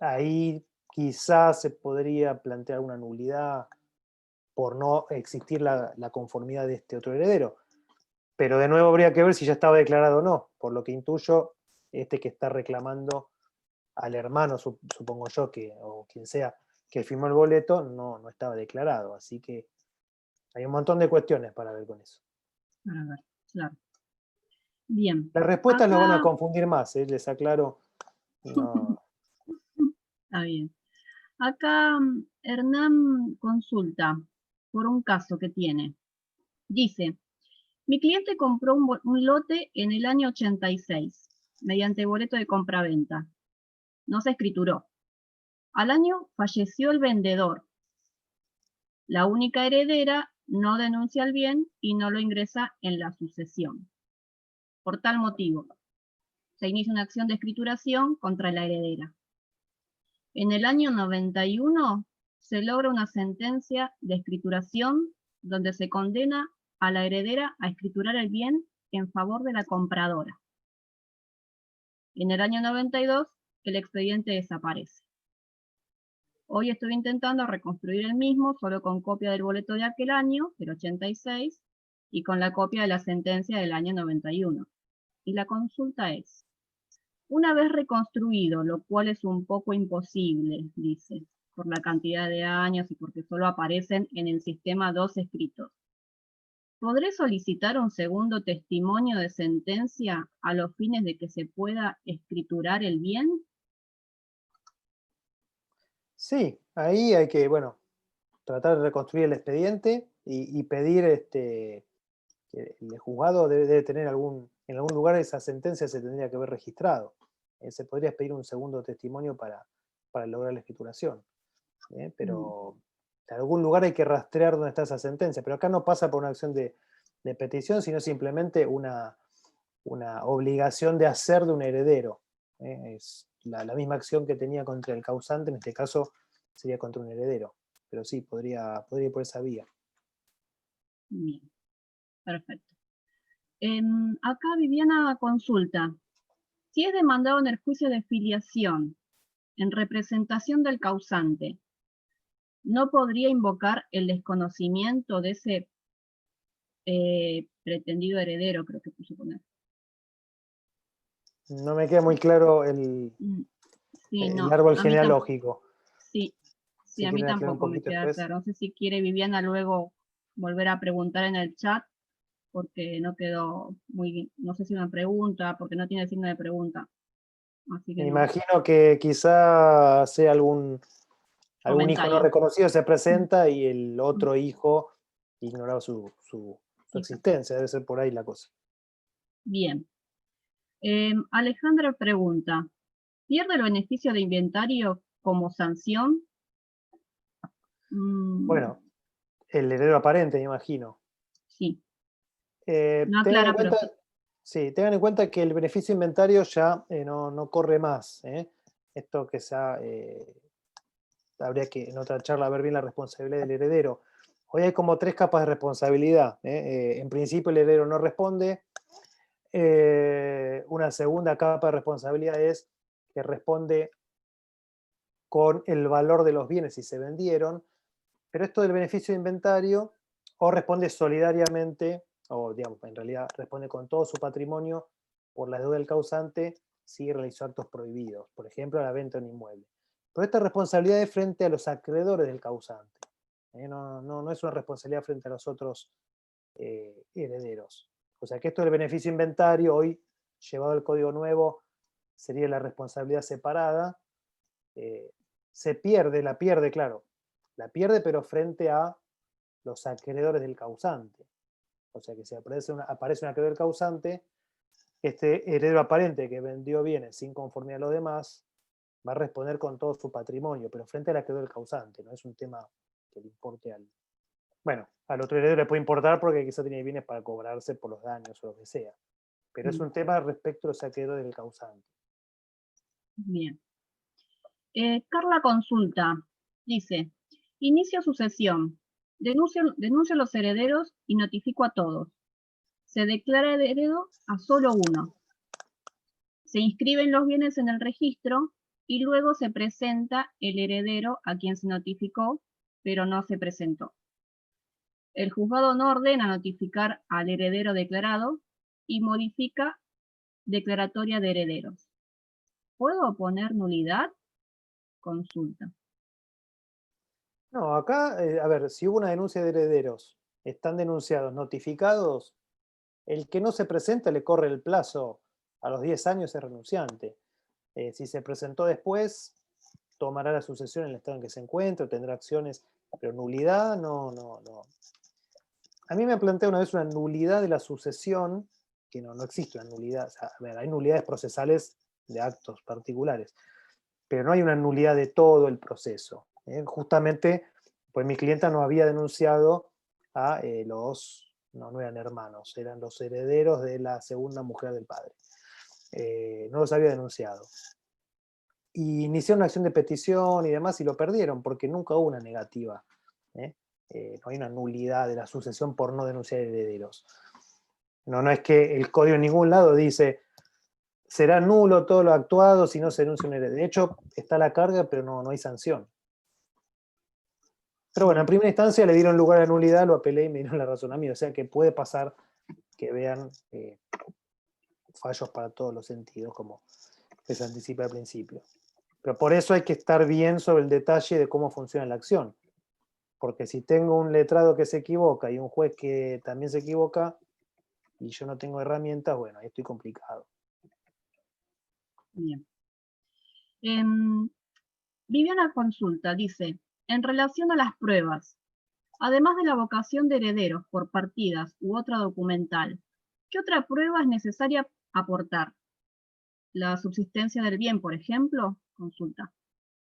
ahí quizás se podría plantear una nulidad por no existir la conformidad de este otro heredero. Pero de nuevo habría que ver si ya estaba declarado o no. Por lo que intuyo, que está reclamando al hermano, supongo yo, o quien sea, que firmó el boleto, no estaba declarado. Así que hay un montón de cuestiones para ver con eso. Para ver, claro. Bien. Las respuestas Acá... lo van a confundir más, les aclaro. No. Está bien. Acá Hernán consulta por un caso que tiene. Dice, mi cliente compró un lote en el año 86 mediante boleto de compraventa. No se escrituró. Al año falleció el vendedor. La única heredera no denuncia el bien y no lo ingresa en la sucesión. Por tal motivo, se inicia una acción de escrituración contra la heredera. En el año 91 se logra una sentencia de escrituración donde se condena a la heredera a escriturar el bien en favor de la compradora. En el año 92 el expediente desaparece. Hoy estoy intentando reconstruir el mismo solo con copia del boleto de aquel año, del 86, y con la copia de la sentencia del año 91. Y la consulta es, una vez reconstruido, lo cual es un poco imposible, dice, por la cantidad de años y porque solo aparecen en el sistema 2 escritos, ¿podré solicitar un segundo testimonio de sentencia a los fines de que se pueda escriturar el bien? Sí, ahí hay que, tratar de reconstruir el expediente y pedir que el juzgado debe tener en algún lugar esa sentencia se tendría que haber registrado. Se podría pedir un segundo testimonio para lograr la escrituración. Pero en algún lugar hay que rastrear dónde está esa sentencia. Pero acá no pasa por una acción de petición, sino simplemente una obligación de hacer de un heredero. Es la misma acción que tenía contra el causante, en este caso sería contra un heredero. Pero sí, podría ir por esa vía. Bien, perfecto. Acá Viviana consulta, si es demandado en el juicio de filiación, en representación del causante, ¿no podría invocar el desconocimiento de ese pretendido heredero, creo que puso poner. No me queda muy claro el Sí, no, árbol a mí genealógico. sí, Si a mí quieren aclarar un tampoco me poquito queda después. claro. No sé si quiere Viviana luego volver a preguntar en el chat, porque no quedó muy bien. No sé si una pregunta, porque no tiene signo de pregunta. Así que Me no. imagino que quizá sea algún hijo no Comentario. reconocido se presenta y el otro hijo ignoraba su existencia. Debe ser por ahí la cosa. Bien. Alejandra pregunta, ¿pierde el beneficio de inventario como sanción? Bueno, el heredero aparente, me imagino. Sí, no Tengan en aclara, pero cuenta, sí. sí, tengan en cuenta que el beneficio de inventario ya no corre más. Esto que habría que en otra charla ver bien la responsabilidad del heredero. Hoy hay como 3 capas de responsabilidad. En principio el heredero no responde. Una segunda capa de responsabilidad es que responde con el valor de los bienes si se vendieron, pero esto del beneficio de inventario o responde solidariamente, o digamos, en realidad responde con todo su patrimonio por la deuda del causante si realizó actos prohibidos, por ejemplo, la venta de un inmueble. Pero esta responsabilidad es frente a los acreedores del causante. No es una responsabilidad frente a los otros herederos. O sea que esto del beneficio inventario, hoy llevado al código nuevo, sería la responsabilidad separada. Se pierde, claro, la pierde, pero frente a los acreedores del causante. O sea que si aparece un acreedor del causante, este heredero aparente que vendió bienes sin conformidad a los demás va a responder con todo su patrimonio, pero frente al acreedor del causante, no es un tema que le importe al otro heredero le puede importar porque quizá tiene bienes para cobrarse por los daños o lo que sea, pero es un tema respecto a los acreedores del causante. Bien. Carla consulta, dice, inicio sucesión, denuncio a los herederos y notifico a todos. Se declara heredero a solo uno. Se inscriben los bienes en el registro y luego se presenta el heredero a quien se notificó, pero no se presentó. El juzgado no ordena notificar al heredero declarado y modifica declaratoria de herederos. ¿Puedo oponer nulidad? Consulta. No, acá, a ver, si hubo una denuncia de herederos, están denunciados, notificados, el que no se presenta le corre el plazo, a los 10 años es renunciante. Si se presentó después, tomará la sucesión en el estado en que se encuentra, tendrá acciones, pero nulidad no. A mí me plantea una vez una nulidad de la sucesión, que no existe una nulidad. O sea, a ver, hay nulidades procesales de actos particulares, pero no hay una nulidad de todo el proceso. Justamente, pues mi clienta no había denunciado a no eran hermanos, eran los herederos de la segunda mujer del padre. No los había denunciado. Y iniciaron una acción de petición y demás y lo perdieron porque nunca hubo una negativa. No hay una nulidad de la sucesión por no denunciar herederos. No es que el código en ningún lado dice será nulo todo lo actuado si no se denuncia un heredero. De hecho, está la carga, pero no hay sanción. Pero bueno, en primera instancia le dieron lugar a nulidad, lo apelé y me dieron la razón a mí. O sea que puede pasar que vean fallos para todos los sentidos, como les anticipa al principio. Pero por eso hay que estar bien sobre el detalle de cómo funciona la acción. Porque si tengo un letrado que se equivoca y un juez que también se equivoca y yo no tengo herramientas, bueno, ahí estoy complicado. Bien. Viviana consulta, dice, en relación a las pruebas, además de la vocación de herederos por partidas u otra documental, ¿qué otra prueba es necesaria aportar? ¿La subsistencia del bien, por ejemplo? Consulta.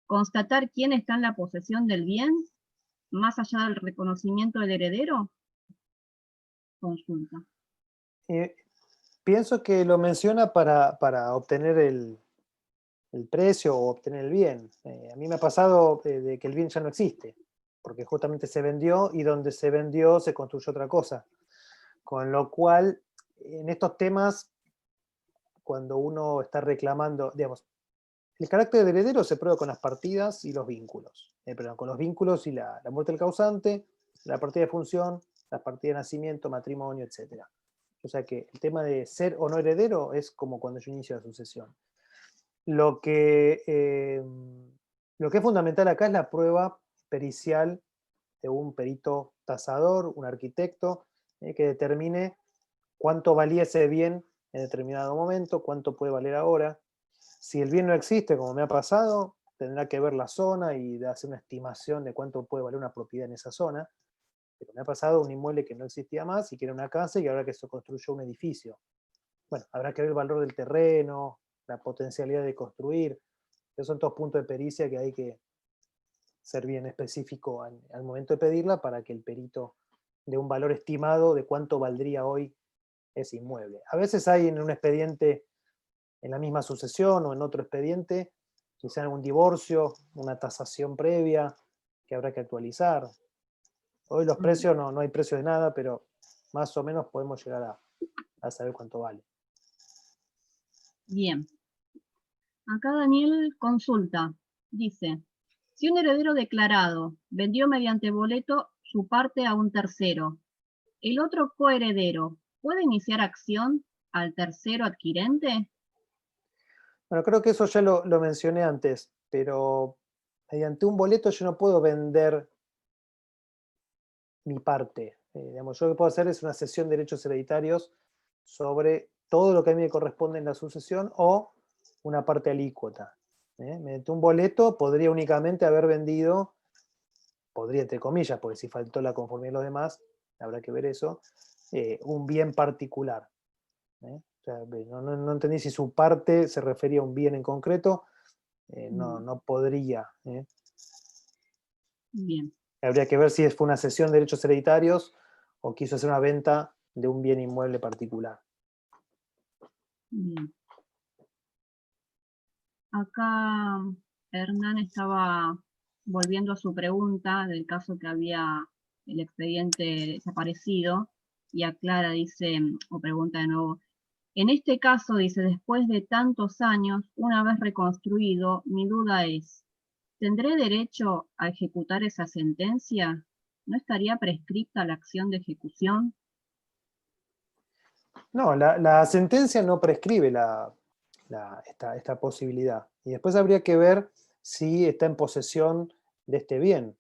¿Constatar quién está en la posesión del bien, más allá del reconocimiento del heredero? Consulta. Pienso que lo menciona para obtener el precio o obtener el bien. A mí me ha pasado de que el bien ya no existe, porque justamente se vendió y donde se vendió se construyó otra cosa. Con lo cual, en estos temas, cuando uno está reclamando, digamos, el carácter de heredero se prueba con las partidas y los vínculos. Perdón, con los vínculos y la muerte del causante, la partida de función la partida de nacimiento, matrimonio, etc. O sea que el tema de ser o no heredero es como cuando yo inicio la sucesión. Lo que es fundamental acá es la prueba pericial de un perito tasador, un arquitecto, que determine cuánto valía ese bien en determinado momento, cuánto puede valer ahora. Si el bien no existe, como me ha pasado, tendrá que ver la zona y hacer una estimación de cuánto puede valer una propiedad en esa zona. Pero me ha pasado un inmueble que no existía más y que era una casa y ahora que se construyó un edificio. Bueno, habrá que ver el valor del terreno, la potencialidad de construir. Esos son todos puntos de pericia que hay que ser bien específico al momento de pedirla para que el perito dé un valor estimado de cuánto valdría hoy ese inmueble. A veces hay en un expediente, en la misma sucesión o en otro expediente, quizá en un divorcio, una tasación previa que habrá que actualizar. Hoy los precios, no hay precios de nada, pero más o menos podemos llegar a saber cuánto vale. Bien. Acá Daniel consulta. Dice, si un heredero declarado vendió mediante boleto su parte a un tercero, ¿el otro coheredero puede iniciar acción al tercero adquirente? Bueno, creo que eso ya lo mencioné antes, pero mediante un boleto yo no puedo vender mi parte. Digamos, yo lo que puedo hacer es una cesión de derechos hereditarios sobre todo lo que a mí me corresponde en la sucesión o una parte alícuota. Mediante un boleto podría únicamente haber vendido, podría entre comillas, porque si faltó la conformidad de los demás, habrá que ver eso, un bien particular. O sea, no entendí si su parte se refería a un bien en concreto, no podría. Bien. Habría que ver si fue una cesión de derechos hereditarios o quiso hacer una venta de un bien inmueble particular. Bien. Acá Hernán estaba volviendo a su pregunta del caso que había el expediente desaparecido y aclara, dice, o pregunta de nuevo, en este caso, dice, después de tantos años, una vez reconstruido, mi duda es, ¿tendré derecho a ejecutar esa sentencia? ¿No estaría prescripta la acción de ejecución? No, la sentencia no prescribe esta posibilidad. Y después habría que ver si está en posesión de este bien,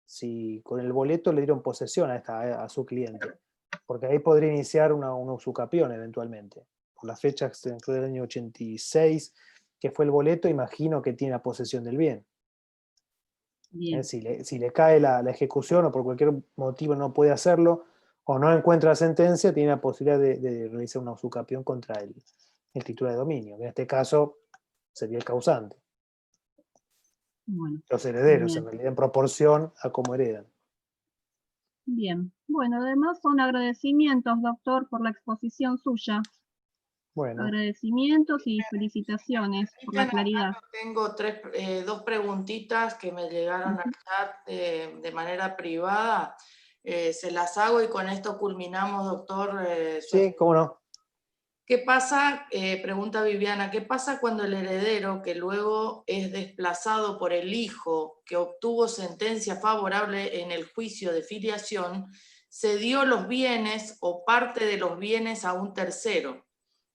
si con el boleto le dieron posesión a su cliente, porque ahí podría iniciar una usucapión eventualmente. Por las fechas dentro del año 86, que fue el boleto, imagino que tiene la posesión del bien. Bien, Si le cae la ejecución o por cualquier motivo no puede hacerlo, o no encuentra sentencia, tiene la posibilidad de realizar una usucapión contra el titular de dominio, que en este caso sería el causante. bueno, Los herederos, bien. en realidad, en proporción a cómo heredan. Bien, bueno, además son agradecimientos, doctor, por la exposición suya. Bueno, Agradecimientos y felicitaciones por la claridad. Acá tengo dos preguntitas que me llegaron al chat de manera privada. Se las hago y con esto culminamos, doctor. sí, cómo no. ¿Qué pasa? Pregunta Viviana, ¿qué pasa cuando el heredero, que luego es desplazado por el hijo que obtuvo sentencia favorable en el juicio de filiación, cedió los bienes o parte de los bienes a un tercero?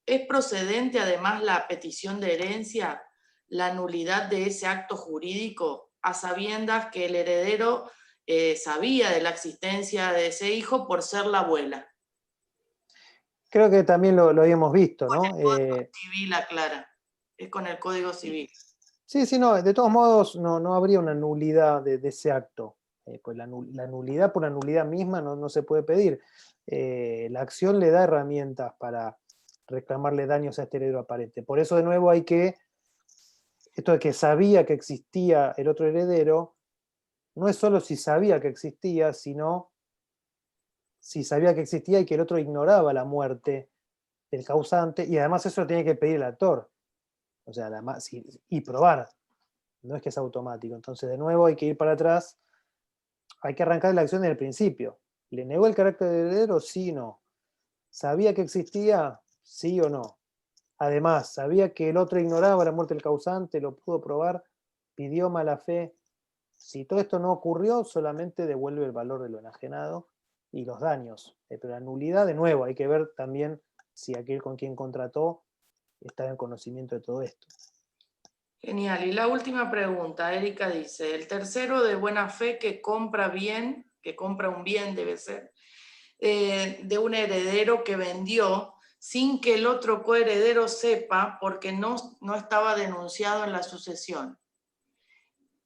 ¿Es procedente además la petición de herencia, la nulidad de ese acto jurídico, a sabiendas que el heredero sabía de la existencia de ese hijo por ser la abuela? Creo que también lo habíamos visto, Con ¿no? el Código Civil aclara, es con el Código Civil. Sí, no, de todos modos no habría una nulidad de ese acto. Pues la nulidad por la nulidad misma no se puede pedir. La acción le da herramientas para reclamarle daños a este heredero aparente. Por eso, de nuevo, esto de que sabía que existía el otro heredero, no es solo si sabía que existía, sino si sabía que existía y que el otro ignoraba la muerte del causante, y además eso lo tiene que pedir el actor. O sea, y probar. No es que es automático. Entonces, de nuevo, hay que ir para atrás. Hay que arrancar la acción desde el principio. ¿Le negó el carácter de heredero? Sí o no. ¿Sabía que existía? Sí o no. Además, ¿sabía que el otro ignoraba la muerte del causante? ¿Lo pudo probar? ¿Pidió mala fe? Si todo esto no ocurrió, solamente devuelve el valor de lo enajenado y los daños. Pero la nulidad, de nuevo, hay que ver también si aquel con quien contrató está en conocimiento de todo esto. Genial. Y la última pregunta, Erika dice, el tercero de buena fe que compra bien, que compra un bien debe ser, de un heredero que vendió sin que el otro coheredero sepa porque no estaba denunciado en la sucesión.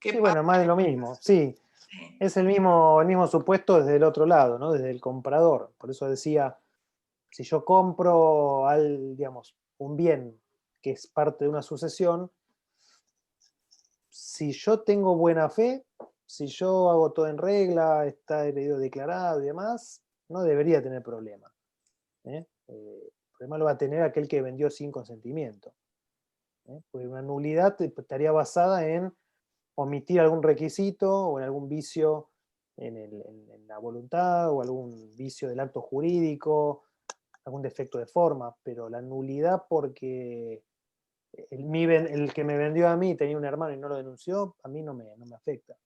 Sí, bueno, más de lo mismo, sí. Sí. Es el mismo supuesto desde el otro lado, ¿no? Desde el comprador. Por eso decía, si yo compro digamos, un bien que es parte de una sucesión, si yo tengo buena fe, si yo hago todo en regla, está heredero declarado y demás, no debería tener problema. El problema lo va a tener aquel que vendió sin consentimiento. Porque una nulidad estaría basada en omitir algún requisito o en algún vicio en la voluntad o algún vicio del acto jurídico, algún defecto de forma, pero la nulidad porque el que me vendió a mí tenía un hermano y no lo denunció, a mí no me afecta.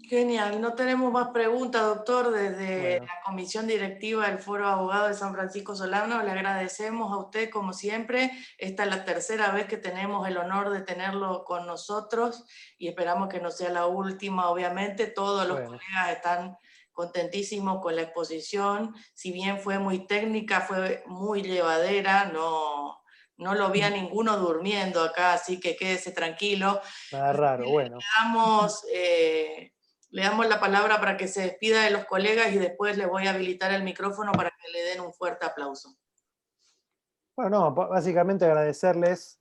Genial, no tenemos más preguntas, doctor. Desde Bueno. la comisión directiva del Foro Abogado de San Francisco Solano le agradecemos a usted como siempre. Esta es la tercera vez que tenemos el honor de tenerlo con nosotros y esperamos que no sea la última, obviamente. Todos los colegas están contentísimos con la exposición. Si bien fue muy técnica, fue muy llevadera, no lo vi a ninguno durmiendo acá, así que quédese tranquilo. Nada raro, bueno. Le damos la palabra para que se despida de los colegas y después le voy a habilitar el micrófono para que le den un fuerte aplauso. Bueno, no, básicamente agradecerles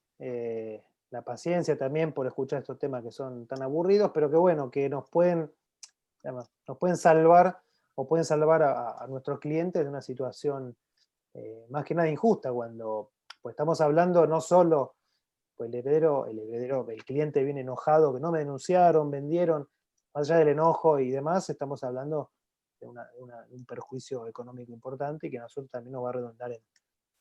la paciencia también por escuchar estos temas que son tan aburridos, pero que bueno, que nos pueden salvar o pueden salvar a nuestros clientes de una situación más que nada injusta, cuando pues estamos hablando no solo, pues el cliente viene enojado, que no me denunciaron, vendieron, más allá del enojo y demás, estamos hablando de un perjuicio económico importante y que a nosotros también nos va a redundar en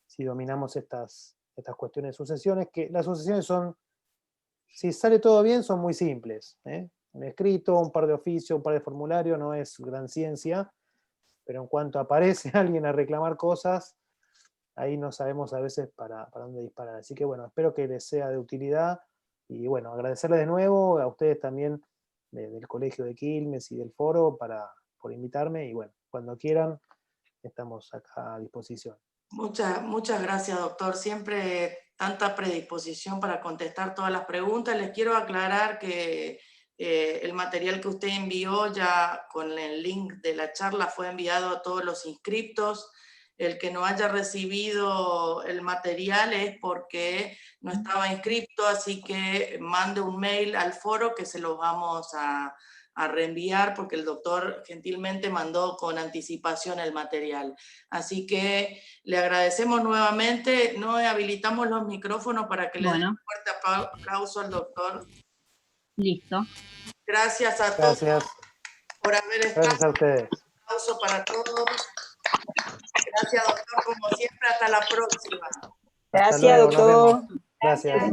si dominamos estas cuestiones de sucesiones, que las sucesiones son, si sale todo bien, son muy simples. Un escrito, un par de oficios, un par de formularios, no es gran ciencia, pero en cuanto aparece alguien a reclamar cosas, ahí no sabemos a veces para dónde disparar. Así que bueno, espero que les sea de utilidad y bueno, agradecerles de nuevo a ustedes también del Colegio de Quilmes y del Foro por invitarme y bueno, cuando quieran estamos acá a disposición. Muchas gracias, doctor. Siempre tanta predisposición para contestar todas las preguntas. Les quiero aclarar que el material que usted envió ya con el link de la charla fue enviado a todos los inscriptos. El que no haya recibido el material es porque no estaba inscripto, así que mande un mail al foro que se los vamos a reenviar porque el doctor gentilmente mandó con anticipación el material. Así que le agradecemos nuevamente. No habilitamos los micrófonos para que le den un fuerte aplauso al doctor. Listo. Gracias a todos por haber estado. Gracias a ustedes. Un aplauso para todos. Gracias, doctor, como siempre. Hasta la próxima. Gracias, doctor. Gracias.